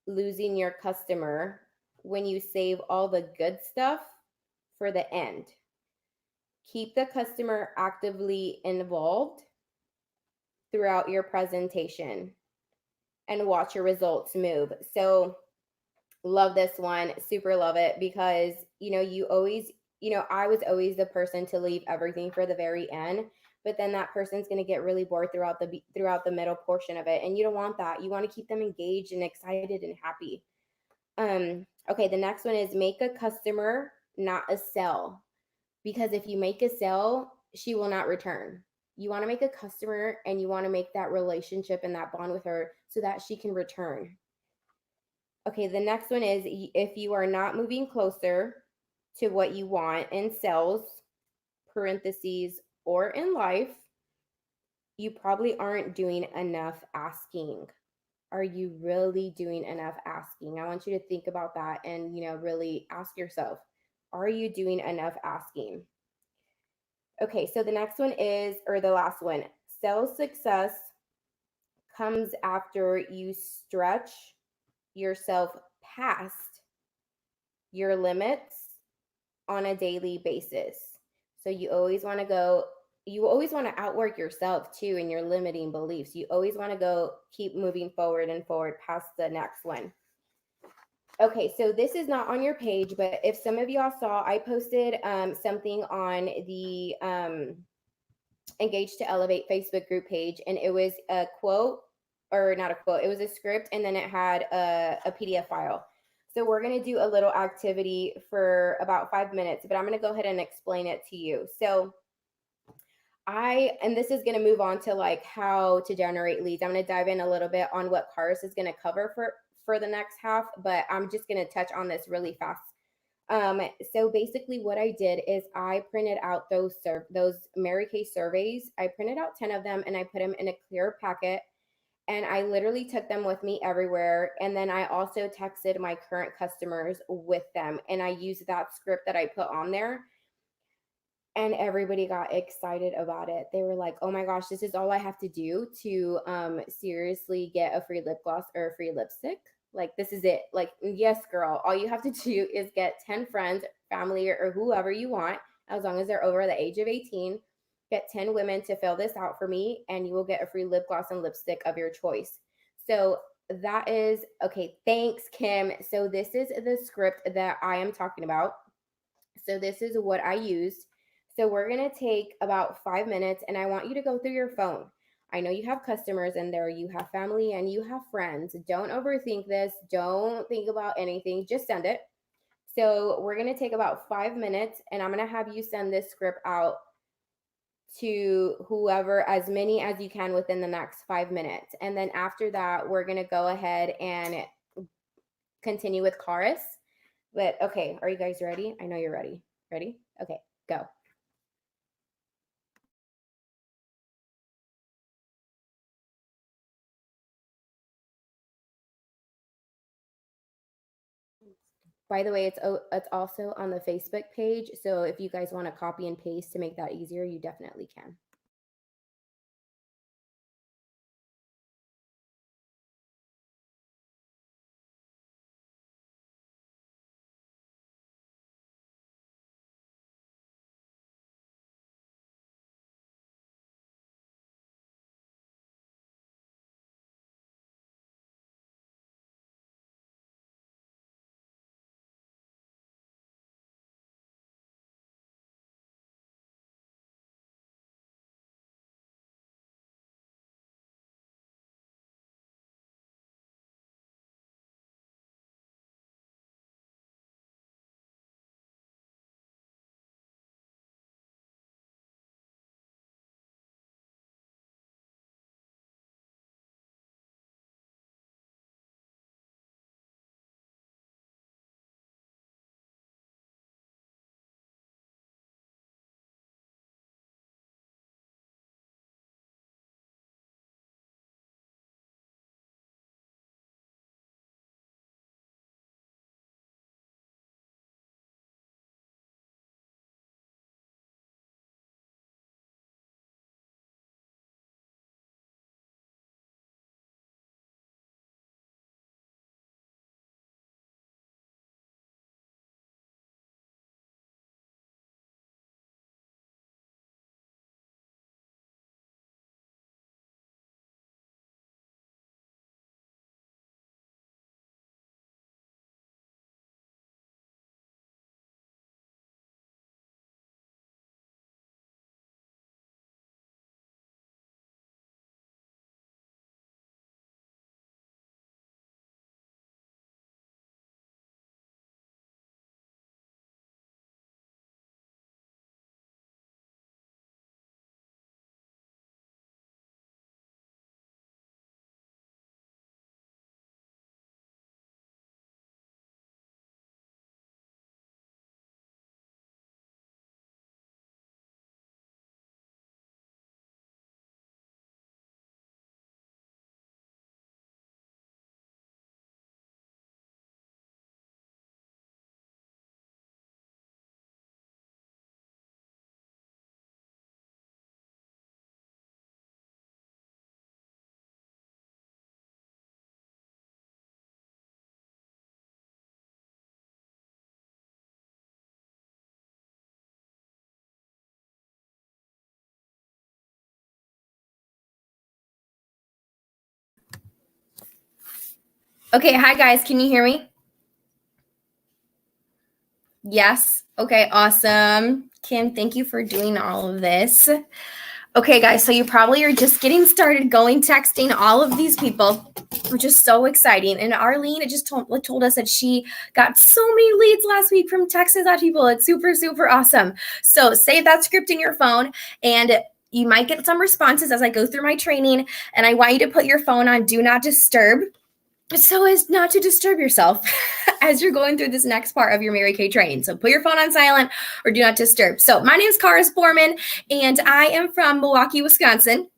S6: losing your customer when you save all the good stuff for the end. Keep the customer actively involved throughout your presentation and watch your results move. So love this one, super love it, because you always, I was always the person to leave everything for the very end, but then that person's going to get really bored throughout the middle portion of it, and you don't want that. You want to keep them engaged and excited and happy. Okay, the next one is, make a customer, not a sell, because if you make a sell, she will not return. You want to make a customer, and you want to make that relationship and that bond with her so that she can return. Okay, the next one is if you are not moving closer to what you want in sales, parentheses, or in life, you probably aren't doing enough asking. Are you really doing enough asking? I want you to think about that and, really ask yourself, are you doing enough asking? Okay, so the next one is, or the last one, sales success comes after you stretch yourself past your limits on a daily basis. So you always want to outwork yourself too in your limiting beliefs. You always want to keep moving forward and forward past the next one. Okay, so this is not on your page, but if some of y'all saw, I posted something on the Engage to Elevate Facebook group page, and it was a quote, or not a quote, it was a script, and then it had a PDF file. So we're going to do a little activity for about 5 minutes, but I'm going to go ahead and explain it to you. So and this is going to move on to like how to generate leads. I'm going to dive in a little bit on what Karis is going to cover for the next half, but I'm just going to touch on this really fast. So basically what I did is I printed out those Mary Kay surveys. I printed out 10 of them and I put them in a clear packet, and I literally took them with me everywhere. And then I also texted my current customers with them, and I used that script that I put on there, and everybody got excited about it. They were like, oh my gosh, this is all I have to do to seriously get a free lip gloss or a free lipstick. Like, this is it. Like, yes, girl, all you have to do is get 10 friends, family, or whoever you want, as long as they're over the age of 18. Get 10 women to fill this out for me, and you will get a free lip gloss and lipstick of your choice. So that is, okay, thanks, Kim. So this is the script that I am talking about. So this is what I used. So we're going to take about 5 minutes, and I want you to go through your phone. I know you have customers in there, you have family, and you have friends. Don't overthink this. Don't think about anything. Just send it. So we're going to take about 5 minutes, and I'm going to have you send this script out to whoever, as many as you can within the next 5 minutes. And then after that, we're going to go ahead and continue with Karis. But okay, are you guys ready? I know you're ready. Ready? Okay, go. By the way, it's also on the Facebook page. So if you guys want to copy and paste to make that easier, you definitely can.
S7: Okay, hi guys, can you hear me? Yes. Okay, awesome. Kim, thank you for doing all of this. Okay, guys, so you probably are just getting started going texting all of these people, which is so exciting. And Arlene just told us that she got so many leads last week from texting that people. It's super, super awesome. So save that script in your phone, and you might get some responses as I go through my training. And I want you to put your phone on Do Not Disturb, so as not to disturb yourself as you're going through this next part of your Mary Kay training. So put your phone on silent or do not disturb. So my name is Karis Foreman, and I am from Milwaukee, Wisconsin.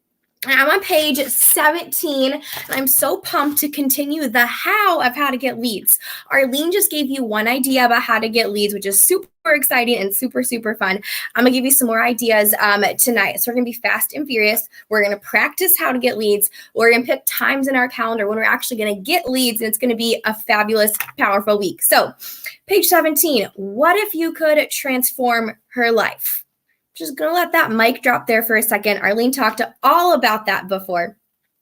S7: I'm on page 17, and I'm so pumped to continue the how of how to get leads. Arlene just gave you one idea about how to get leads, which is super exciting and super, super fun. I'm going to give you some more ideas tonight. So we're going to be fast and furious. We're going to practice how to get leads. We're going to pick times in our calendar when we're actually going to get leads, and it's going to be a fabulous, powerful week. So page 17, what if you could transform her life? Just gonna let that mic drop there for a second. Arlene talked all about that before.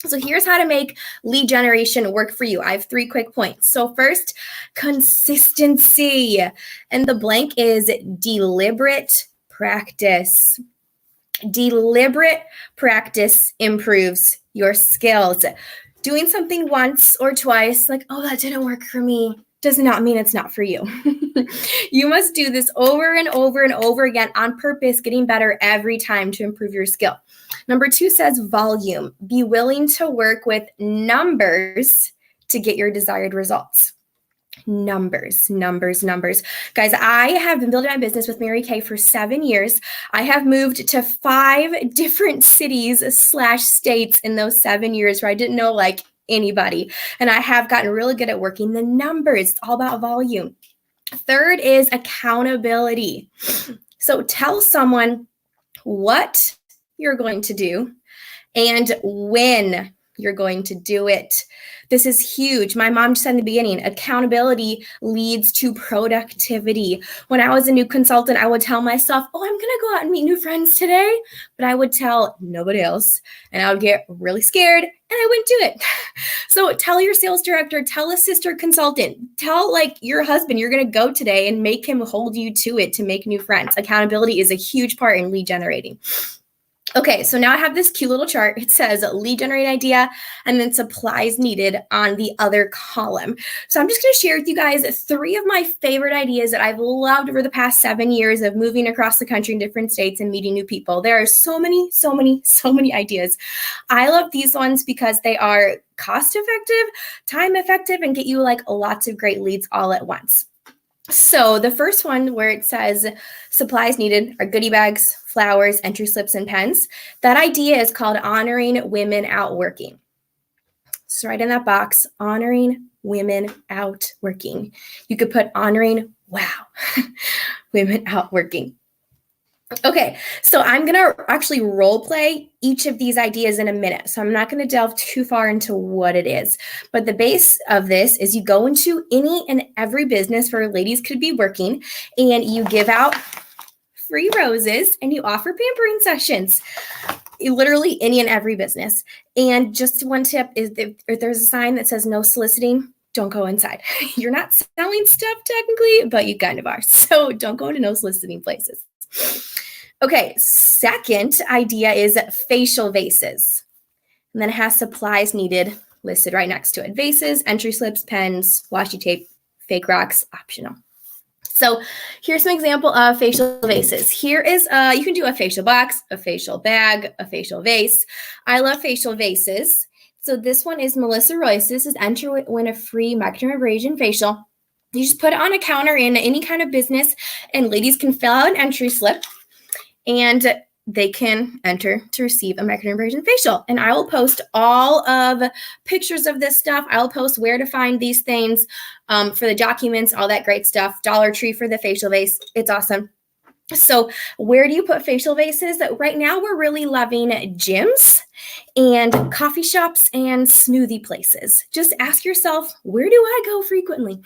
S7: So here's how to make lead generation work for you. I have 3 quick points. So first, consistency. And the blank is deliberate practice. Deliberate practice improves your skills. Doing something once or twice, like, oh, that didn't work for me, does not mean it's not for you. You must do this over and over and over again on purpose, getting better every time to improve your skill. Number 2 says volume. Be willing to work with numbers to get your desired results. Numbers. Guys, I have been building my business with Mary Kay for 7 years. I have moved to 5 different cities/states in those 7 years where I didn't know like anybody. And I have gotten really good at working the numbers. It's all about volume. Third is accountability. So tell someone what you're going to do and when you're going to do it. This is huge. My mom just said in the beginning, accountability leads to productivity. When I was a new consultant, I would tell myself, oh, I'm going to go out and meet new friends today. But I would tell nobody else, and I would get really scared, and I wouldn't do it. So tell your sales director, tell a sister consultant, tell like your husband you're going to go today and make him hold you to it to make new friends. Accountability is a huge part in lead generating. Okay, so now I have this cute little chart. It says lead generate idea and then supplies needed on the other column. So I'm just going to share with you guys 3 of my favorite ideas that I've loved over the past 7 years of moving across the country in different states and meeting new people. There are so many ideas. I love these ones because they are cost effective, time effective, and get you like lots of great leads all at once. So the first one where it says supplies needed are goodie bags, flowers, entry slips, and pens. That idea is called honoring women out working. So right in that box, honoring women out working. You could put honoring, women out working. Okay, so I'm going to actually role play each of these ideas in a minute. So I'm not going to delve too far into what it is. But the base of this is you go into any and every business where ladies could be working, and you give out free roses and you offer pampering sessions. Literally any and every business. And just one tip is if there's a sign that says no soliciting, don't go inside. You're not selling stuff technically, but you kind of are. So don't go into no soliciting places. Okay, second idea is facial vases. And then it has supplies needed listed right next to it. Vases, entry slips, pens, washi tape, fake rocks, optional. So here's some example of facial vases. Here is, you can do a facial box, a facial bag, a facial vase. I love facial vases. So this one is Melissa Royce. This is enter win a free microdermabrasion facial. You just put it on a counter in any kind of business, and ladies can fill out an entry slip, and they can enter to receive a microdermabrasion facial. And I will post all of pictures of this stuff. I'll post where to find these things for the documents, all that great stuff. Dollar Tree for the facial vase. It's awesome. So where do you put facial vases? Right now, we're really loving gyms and coffee shops and smoothie places. Just ask yourself, where do I go frequently?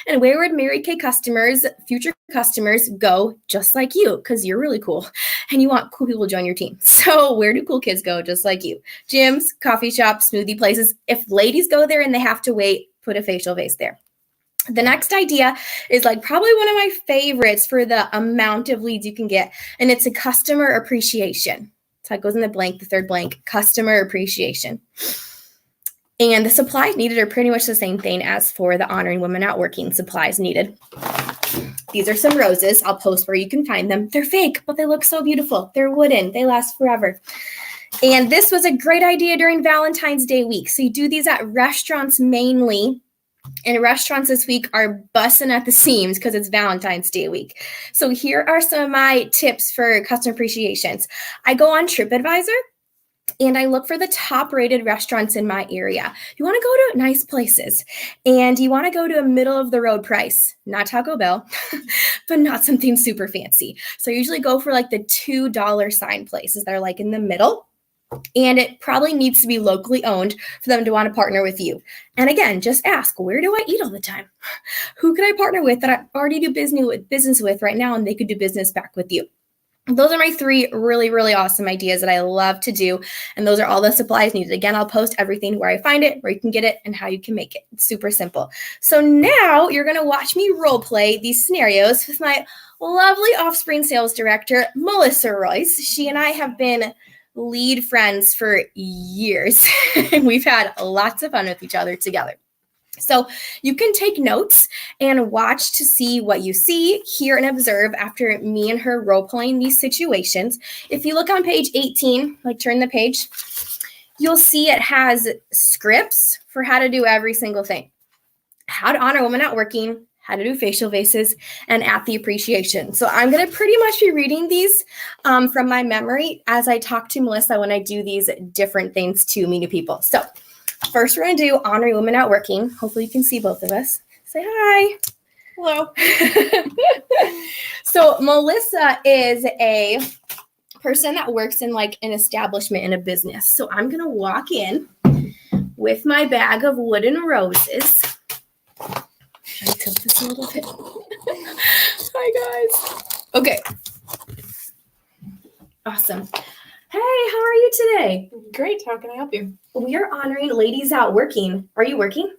S7: And where would Mary Kay customers, future customers, go just like you? Because you're really cool and you want cool people to join your team. So where do cool kids go just like you? Gyms, coffee shops, smoothie places. If ladies go there and they have to wait, put a facial vase there. The next idea is like probably one of my favorites for the amount of leads you can get, and it's a customer appreciation. So it goes in the blank, the third blank, customer appreciation. And the supplies needed are pretty much the same thing as for the Honoring Women Out Working supplies needed. These are some roses. I'll post where you can find them. They're fake, but they look so beautiful. They're wooden. They last forever. And this was a great idea during Valentine's Day week. So you do these at restaurants mainly. And restaurants this week are busting at the seams because it's Valentine's Day week. So here are some of my tips for customer appreciations. I go on TripAdvisor and I look for the top rated restaurants in my area. You want to go to nice places and you want to go to a middle of the road price, not Taco Bell, but not something super fancy. So I usually go for like the $2 sign places that are like in the middle. And it probably needs to be locally owned for them to want to partner with you. And again, just ask, where do I eat all the time? Who could I partner with that I already do business with right now and they could do business back with you? Those are my 3 really, really awesome ideas that I love to do. And those are all the supplies needed. Again, I'll post everything where I find it, where you can get it, and how you can make it. It's super simple. So now you're going to watch me role play these scenarios with my lovely Offspring sales director, Melissa Royce. She and I have been lead friends for years. And we've had lots of fun with each other together. So you can take notes and watch to see what you see, hear, and observe after me and her role playing these situations. If you look on page 18, like turn the page, you'll see it has scripts for how to do every single thing. How to honor women out working, how to do facial vases, and at the appreciation. So I'm going to pretty much be reading these from my memory as I talk to Melissa when I do these different things to meet new people. So first we're going to do honoring women out working. Hopefully you can see both of us. Say hi.
S2: Hello.
S7: So Melissa is a person that works in like an establishment in a business. So I'm going to walk in with my bag of wooden roses. Should I tilt this a little bit? Hi, guys. Okay. Awesome. Hey, how are you today?
S2: Great. How can I help you?
S7: We are honoring ladies out working. Are you working?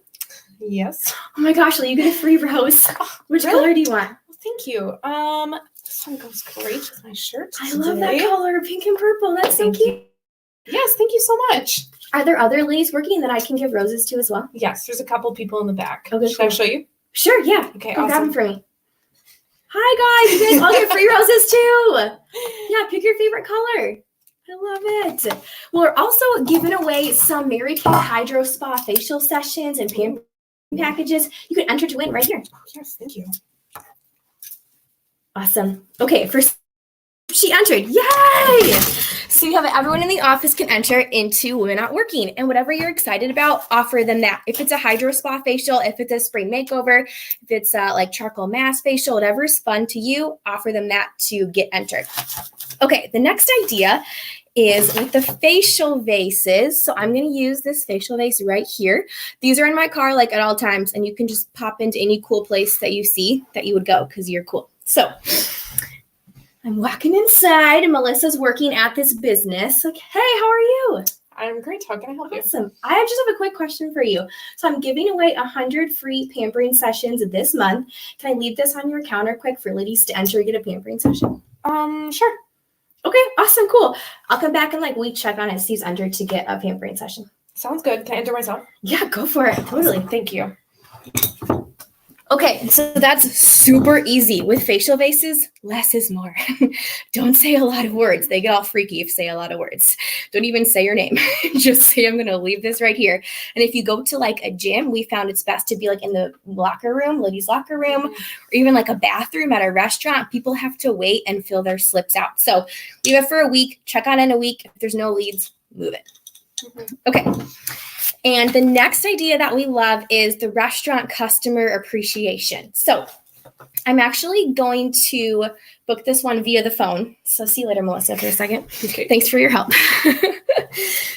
S2: Yes.
S7: Oh my gosh, will you get a free rose? Which
S2: really?
S7: color do you want?
S2: Well, thank you. This one goes great with my shirt.
S7: I love that color, pink and purple. That's so cute.
S2: Yes, thank you so much.
S7: Are there other ladies working that I can give roses to as well?
S2: Yes, there's a couple people in the back.
S7: Okay,
S2: Should I show you?
S7: Sure, yeah.
S2: Okay,
S7: Go grab them
S2: awesome.
S7: for me. Hi, guys. You guys all get free roses too. Yeah, pick your favorite color. I love it. Well, we're also giving away some Mary Kay Hydro Spa facial sessions and pampering packages. You can enter to win right here.
S2: Yes, thank you.
S7: Awesome. Okay, first she entered. Yay! So you have everyone in the office can enter into Women Not Working, and whatever you're excited about, offer them that. If it's a hydro spa facial, if it's a spring makeover, if it's like charcoal mask facial, whatever is fun to you, offer them that to get entered. Okay, the next idea is with the facial vases. So I'm going to use this facial vase right here. These are in my car like at all times, and you can just pop into any cool place that you see that you would go because you're cool. So I'm walking inside and Melissa's working at this business. Like, hey, how are you?
S2: I'm great. How can I help you?
S7: Awesome. I just have a quick question for you. So I'm giving away 100 free pampering sessions this month. Can I leave this on your counter quick for ladies to enter and get a pampering session?
S2: Sure.
S7: Okay, awesome, cool. I'll come back in like a week, check on it, see who's entered to get a pampering session.
S2: Sounds good. Can I enter myself?
S7: Yeah, go for it. Totally.
S2: Thank you.
S7: Okay, so that's super easy. With facial vases, less is more. Don't say a lot of words. They get all freaky if you say a lot of words. Don't even say your name. Just say, I'm going to leave this right here. And if you go to like a gym, we found it's best to be like in the locker room, ladies' locker room, or even like a bathroom at a restaurant. People have to wait and fill their slips out. So leave it for a week. Check on it in a week. If there's no leads, move it. Okay. And the next idea that we love is the restaurant customer appreciation. So I'm actually going to book this one via the phone. So see you later, Melissa, for a second.
S2: Okay.
S7: Thanks for your help.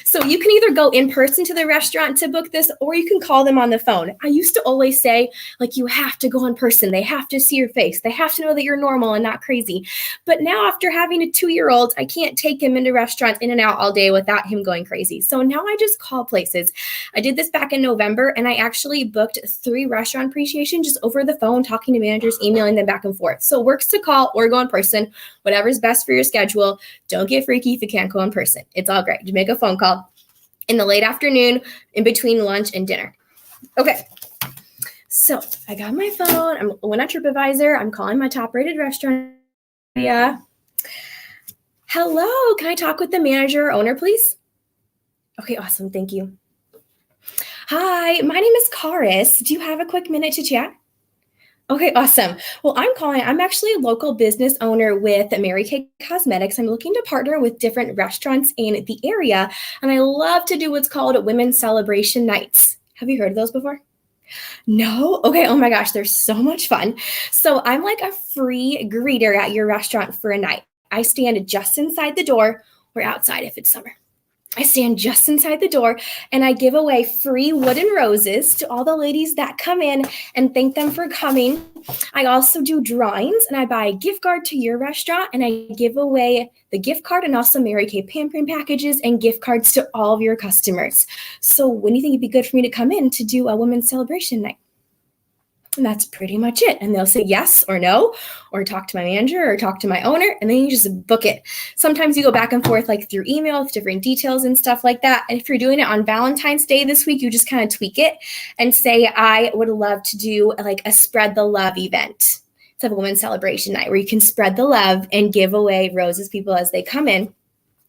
S7: So you can either go in person to the restaurant to book this, or you can call them on the phone. I used to always say, like, you have to go in person. They have to see your face. They have to know that you're normal and not crazy. But now after having a 2-year-old, I can't take him into restaurants in and out all day without him going crazy. So now I just call places. I did this back in November, and I actually booked 3 restaurant appreciation just over the phone, talking to managers, emailing them back and forth. So it works to call or go in person, whatever's best for your schedule. Don't get freaky if you can't go in person. It's all great. You make a phone call in the late afternoon, in between lunch and dinner. Okay, so I got my phone. I went on TripAdvisor. I'm calling my top-rated restaurant. Yeah. Hello, can I talk with the manager or owner, please? Okay, awesome. Thank you. Hi, my name is Karis. Do you have a quick minute to chat? Okay, awesome. Well, I'm actually a local business owner with Mary Kay Cosmetics. I'm looking to partner with different restaurants in the area, and I love to do what's called Women's Celebration Nights. Have you heard of those before? No? Okay, oh my gosh, they're so much fun. So I'm like a free greeter at your restaurant for a night. I stand just inside the door or outside if it's summer. I stand just inside the door and I give away free wooden roses to all the ladies that come in and thank them for coming. I also do drawings and I buy a gift card to your restaurant and I give away the gift card and also Mary Kay pampering packages and gift cards to all of your customers. So when do you think it'd be good for me to come in to do a women's celebration night? And that's pretty much it. And they'll say yes or no, or talk to my manager or talk to my owner, and then you just book it. Sometimes you go back and forth like through email with different details and stuff like that. And if you're doing it on Valentine's Day this week, you just kind of tweak it and say, I would love to do like a spread the love event. It's a women's celebration night where you can spread the love and give away roses to people as they come in.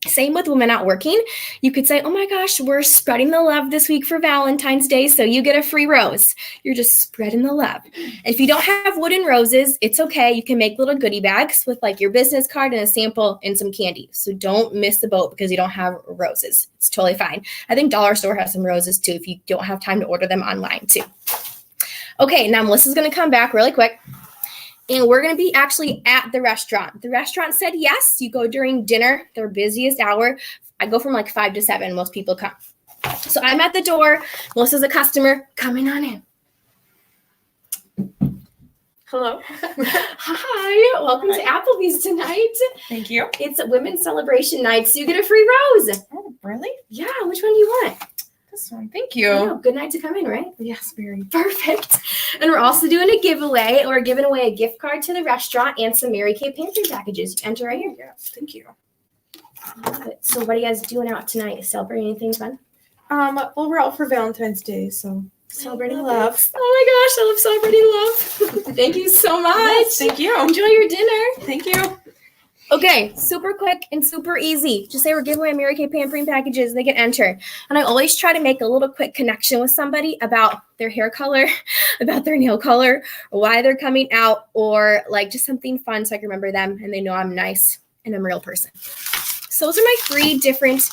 S7: Same with women not working. You could say, oh my gosh, we're spreading the love this week for Valentine's Day, so you get a free rose. You're just spreading the love. And if you don't have wooden roses, it's okay. You can make little goodie bags with like your business card and a sample and some candy. So don't miss the boat because you don't have roses. It's totally fine. I think Dollar Store has some roses too if you don't have time to order them online too. Okay, now Melissa's going to come back really quick. And we're going to be actually at the restaurant. The restaurant said yes. You go during dinner, their busiest hour. I go from like 5 to 7. Most people come. So I'm at the door. Melissa's a customer coming on in. Hello. Hi. Welcome to Applebee's tonight.
S2: Thank you.
S7: It's a women's celebration night, so you get a free rose.
S2: Oh, really?
S7: Yeah. Which one do you want?
S2: This one. Thank
S7: I
S2: you.
S7: know, good night to come in, right?
S2: Yes, very.
S7: Perfect. And we're also doing a giveaway. We're giving away a gift card to the restaurant and some Mary Kay pantry packages. You enter right here.
S2: Yes, thank you.
S7: Love it. So what are you guys doing out tonight? Celebrating anything fun?
S2: Well, we're out for Valentine's Day, so celebrating love.
S7: Oh my gosh, I love celebrating love. Thank you so much.
S2: Yes, thank you.
S7: Enjoy your dinner.
S2: Thank you.
S7: Okay, super quick and super easy. Just say we're giving away Mary Kay pampering packages. They can enter. And I always try to make a little quick connection with somebody about their hair color, about their nail color, or why they're coming out, or like just something fun so I can remember them and they know I'm nice and I'm a real person. So those are my 3 different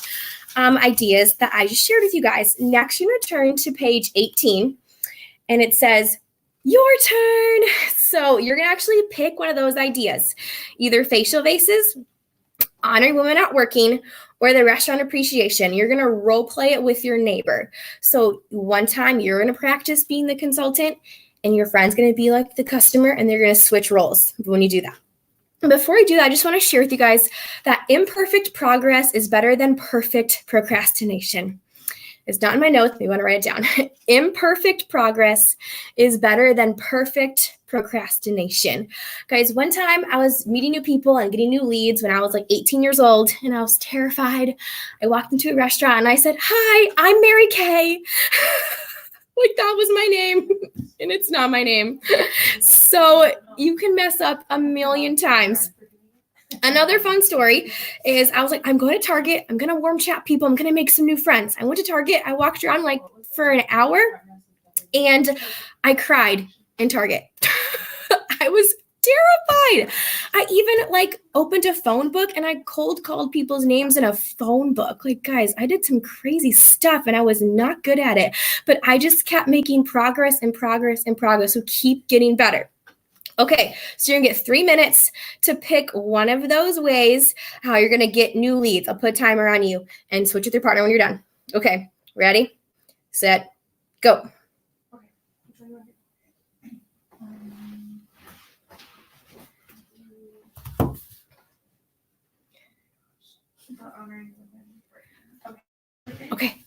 S7: ideas that I just shared with you guys. Next, you're going to turn to page 18, and it says, your turn. So you're going to actually pick one of those ideas, either facial vases, honoring women not working, or the restaurant appreciation. You're going to role play it with your neighbor. So one time you're going to practice being the consultant, and your friend's going to be like the customer, and they're going to switch roles when you do that. And before I do that, I just want to share with you guys that imperfect progress is better than perfect procrastination. It's not in my notes, but you want to write it down. Imperfect progress is better than perfect procrastination. Guys, one time I was meeting new people and getting new leads when I was like 18 years old, and I was terrified. I walked into a restaurant and I said, hi, I'm Mary Kay. Like that was my name, and it's not my name. So you can mess up a million times. Another fun story is I was like, I'm going to Target. I'm going to warm chat people. I'm going to make some new friends. I went to Target. I walked around like for an hour and I cried in Target. I was terrified. I even like opened a phone book and I cold called people's names in a phone book. Like, guys, I did some crazy stuff and I was not good at it, but I just kept making progress and progress and progress. So keep getting better. Okay, so you're gonna get 3 minutes to pick one of those ways how you're gonna get new leads. I'll put a timer on you and switch with your partner when you're done. Okay, ready, set, go. Okay.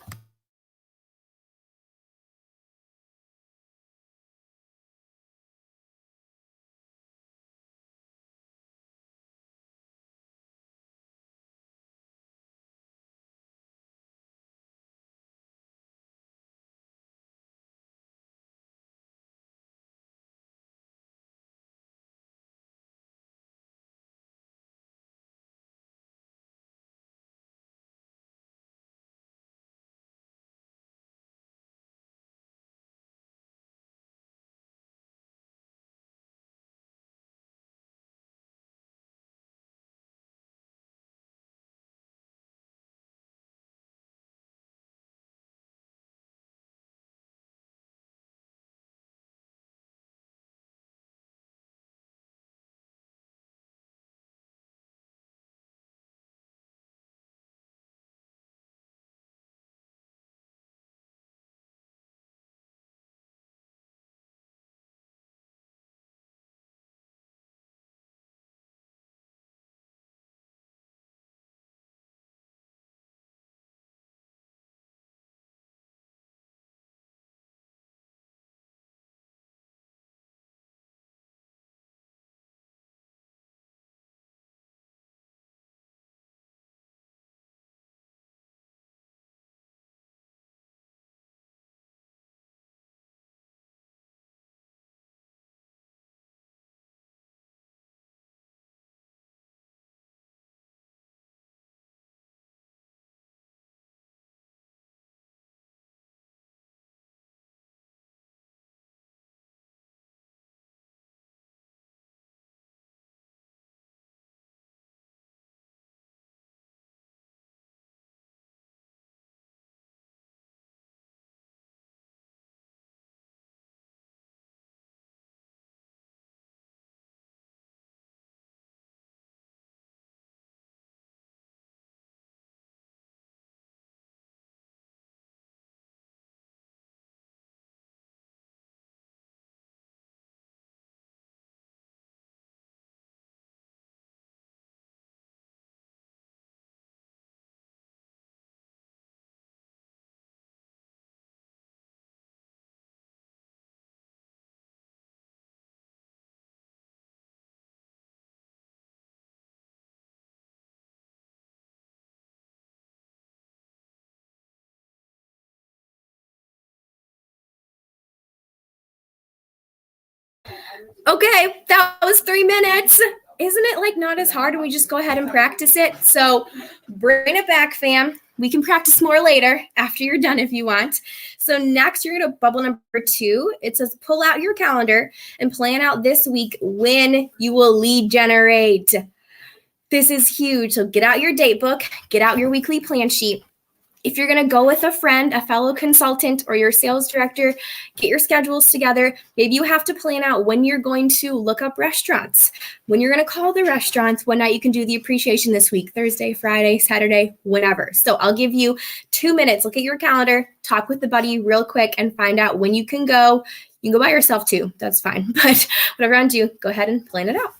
S7: Okay, that was 3 minutes. Isn't it like not as hard when we just go ahead and practice it? So bring it back, fam. We can practice more later after you're done if you want. So next, you're going to bubble number 2. It says pull out your calendar and plan out this week when you will lead generate. This is huge. So get out your date book, get out your weekly plan sheet. If you're going to go with a friend, a fellow consultant, or your sales director, get your schedules together. Maybe you have to plan out when you're going to look up restaurants, when you're going to call the restaurants, what night you can do the appreciation this week, Thursday, Friday, Saturday, whenever. So I'll give you 2 minutes. Look at your calendar, talk with the buddy real quick, and find out when you can go. You can go by yourself too. That's fine. But whatever I do, go ahead and plan it out.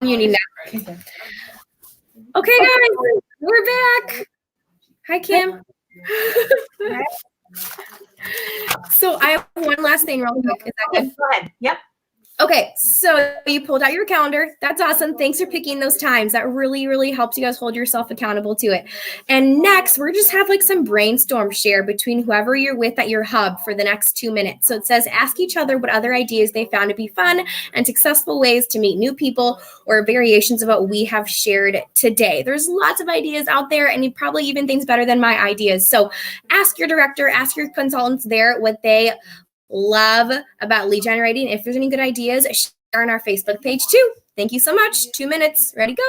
S7: muting now. Okay, guys, we're back. Hi, Kim. So I have one last thing real quick. Is that good?
S1: Go ahead. Yep.
S7: Okay, so you pulled out your calendar. That's awesome. Thanks for picking those times. That really, really helps you guys hold yourself accountable to it. And next, we're just have like some brainstorm share between whoever you're with at your hub for the next 2 minutes. So it says, ask each other what other ideas they found to be fun and successful ways to meet new people or variations of what we have shared today. There's lots of ideas out there and you probably even things better than my ideas. So ask your director, ask your consultants there what they love about lead generating. If there's any good ideas, share on our Facebook page too. Thank you so much. 2 minutes. Ready, go.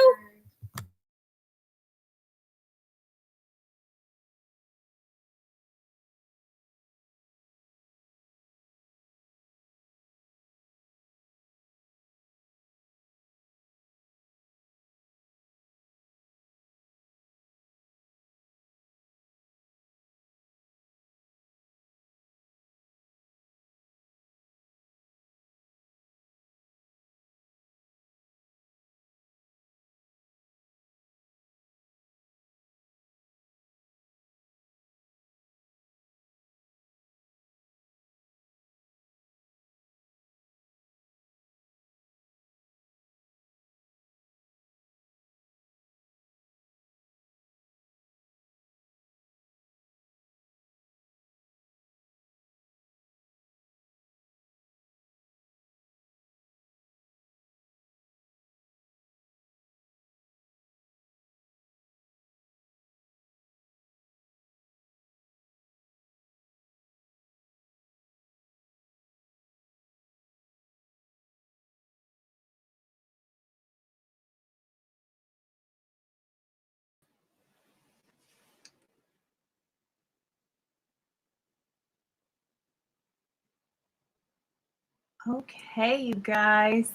S8: Okay, you guys.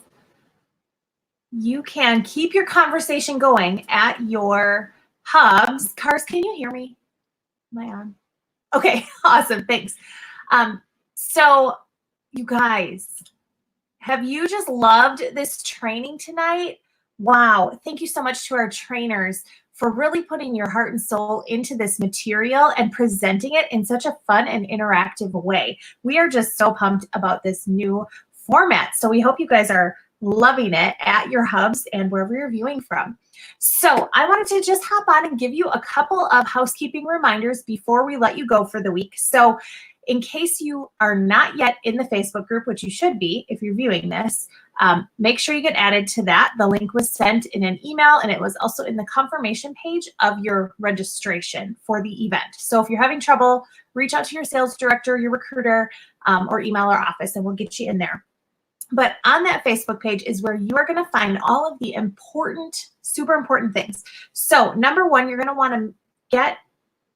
S8: You can keep your conversation going at your hubs. Cars, can you hear me? Am I on? Okay, awesome. Thanks. So, you guys, have you just loved this training tonight? Wow. Thank you so much to our trainers for really putting your heart and soul into this material and presenting it in such a fun and interactive way. We are just so pumped about this new format. So we hope you guys are loving it at your hubs and wherever you're viewing from. So I wanted to just hop on and give you a couple of housekeeping reminders before we let you go for the week. So in case you are not yet in the Facebook group, which you should be if you're viewing this, make sure you get added to that. The link was sent in an email and it was also in the confirmation page of your registration for the event. So if you're having trouble, reach out to your sales director, your recruiter, or email our office and we'll get you in there. But on that Facebook page is where you are going to find all of the important, super important things. So number one, you're going to want to get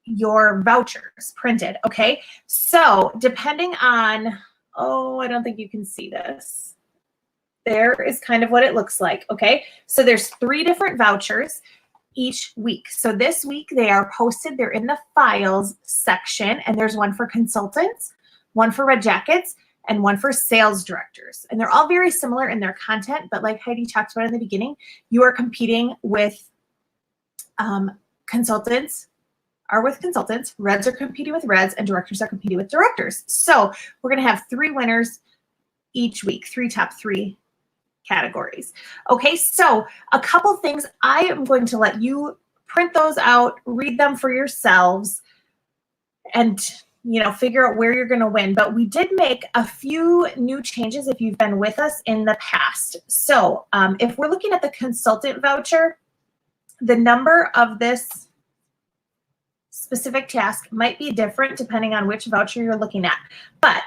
S8: your vouchers printed, okay? So depending on, oh, I don't think you can see this. There is kind of what it looks like, okay? So there's 3 different vouchers each week. So this week they are posted, they're in the files section, and there's one for consultants, one for red jackets, and one for sales directors. And they're all very similar in their content, but like Heidi talked about in the beginning, you are competing with consultants, reds are competing with reds, and directors are competing with directors. So we're gonna have 3 winners each week, 3 top 3 categories. Okay, so a couple things, I am going to let you print those out, read them for yourselves, and figure out where you're going to win. But we did make a few new changes if you've been with us in the past. So if we're looking at the consultant voucher, the number of this specific task might be different depending on which voucher you're looking at. But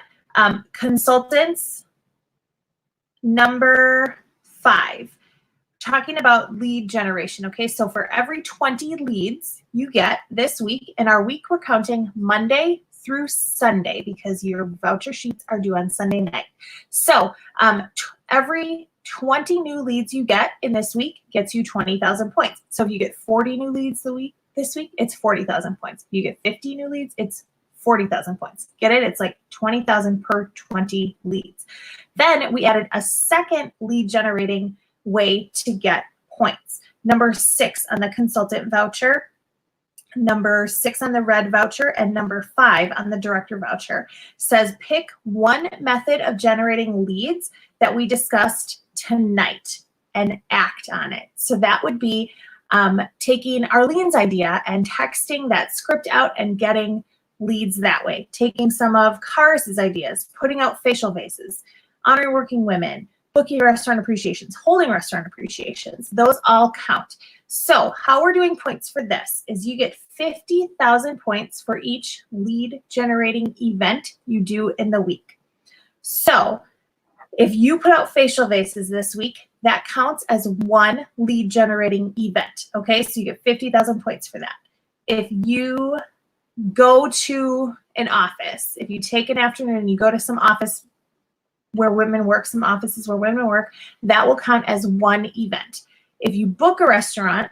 S8: consultants number 5, talking about lead generation. Okay, so for every 20 leads you get this week, in our week we're counting Monday through Sunday because your voucher sheets are due on Sunday night. So every 20 new leads you get in this week gets you 20,000 points. So if you get 40 new leads this week, it's 40,000 points. If you get 50 new leads, it's 40,000 points. Get it? It's like 20,000 per 20 leads. Then we added a second lead generating way to get points. Number 6 on the consultant voucher, number 6 on the red voucher, and number 5 on the director voucher says pick one method of generating leads that we discussed tonight and act on it. So that would be taking Arlene's idea and texting that script out and getting leads that way. Taking some of Karis's ideas, putting out facial vases, honoring working women, booking restaurant appreciations, holding restaurant appreciations. Those all count. So how we're doing points for this is you get 50,000 points for each lead generating event you do in the week. So if you put out facial vases this week, that counts as one lead generating event. Okay, so you get 50,000 points for that. If you go to an office, if you take an afternoon and you go to some office where women work, some offices where women work, that will count as one event. If you book a restaurant,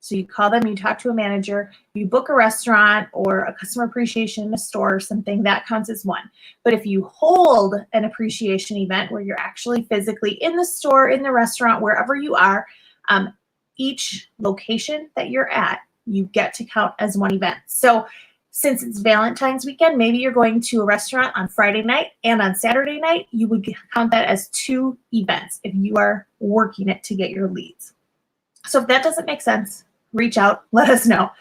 S8: so you call them, you talk to a manager, you book a restaurant or a customer appreciation in a store or something, that counts as one. But if you hold an appreciation event where you're actually physically in the store, in the restaurant, wherever you are, each location that you're at, you get to count as one event. So since it's Valentine's weekend, maybe you're going to a restaurant on Friday night and on Saturday night, you would count that as 2 events if you are working it to get your leads. So if that doesn't make sense, reach out, let us know.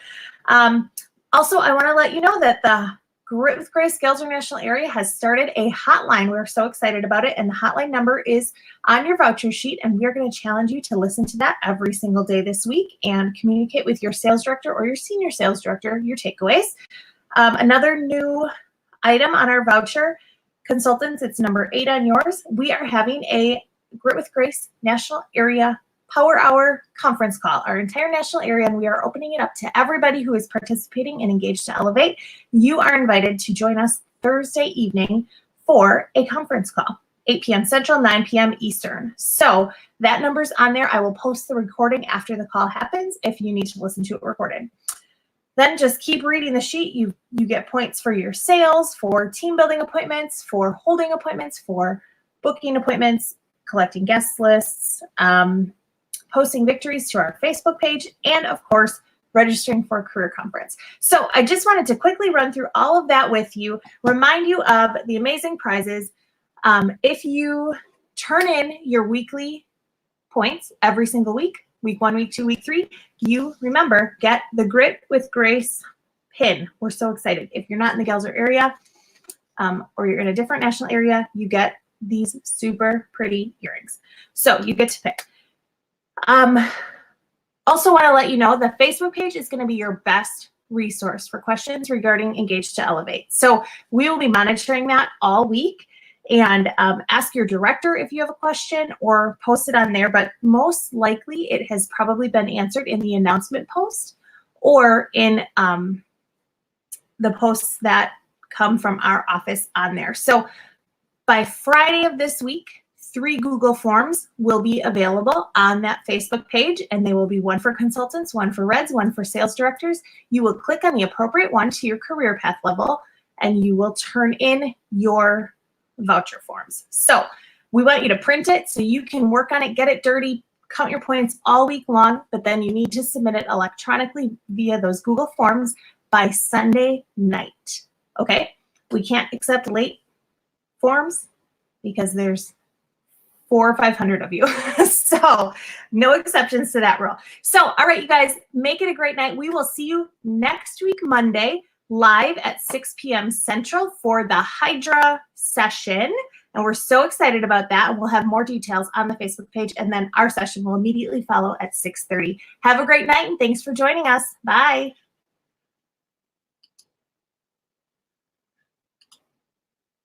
S8: Also, I want to let you know that the Grit with Grace Gales International area has started a hotline. We're so excited about it. And the hotline number is on your voucher sheet. And we are going to challenge you to listen to that every single day this week and communicate with your sales director or your senior sales director your takeaways. Another new item on our voucher, consultants, it's number 8 on yours. We are having a Grit with Grace National Area Power Hour conference call, our entire national area, and we are opening it up to everybody who is participating and engaged to Elevate. You are invited to join us Thursday evening for a conference call, 8 p.m. Central, 9 p.m. Eastern. So that number's on there. I will post the recording after the call happens if you need to listen to it recorded. Then just keep reading the sheet. You get points for your sales, for team building appointments, for holding appointments, for booking appointments, collecting guest lists, posting victories to our Facebook page, and of course, registering for a career conference. So I just wanted to quickly run through all of that with you, remind you of the amazing prizes. If you turn in your weekly points every single week, week 1, week 2, week 3, you remember, get the Grit with Grace pin. We're so excited. If you're not in the Gelser area or you're in a different national area, you get these super pretty earrings. So you get to pick. Also want to let you know the Facebook page is going to be your best resource for questions regarding Engage to Elevate. So we will be monitoring that all week, and ask your director if you have a question or post it on there. But most likely it has probably been answered in the announcement post or in the posts that come from our office on there. So by Friday of this week, 3 Google Forms will be available on that Facebook page, and they will be one for consultants, one for Reds, one for sales directors. You will click on the appropriate one to your career path level, and you will turn in your voucher forms. So we want you to print it so you can work on it, get it dirty, count your points all week long, but then you need to submit it electronically via those Google Forms by Sunday night. Okay? We can't accept late forms because there's 400 or 500 of you. So no exceptions to that rule. So, all right, you guys, make it a great night. We will see you next week, Monday, live at 6 p.m. Central for the Hydra session. And we're so excited about that. And we'll have more details on the Facebook page. And then our session will immediately follow at 6:30. Have a great night and thanks for joining us. Bye.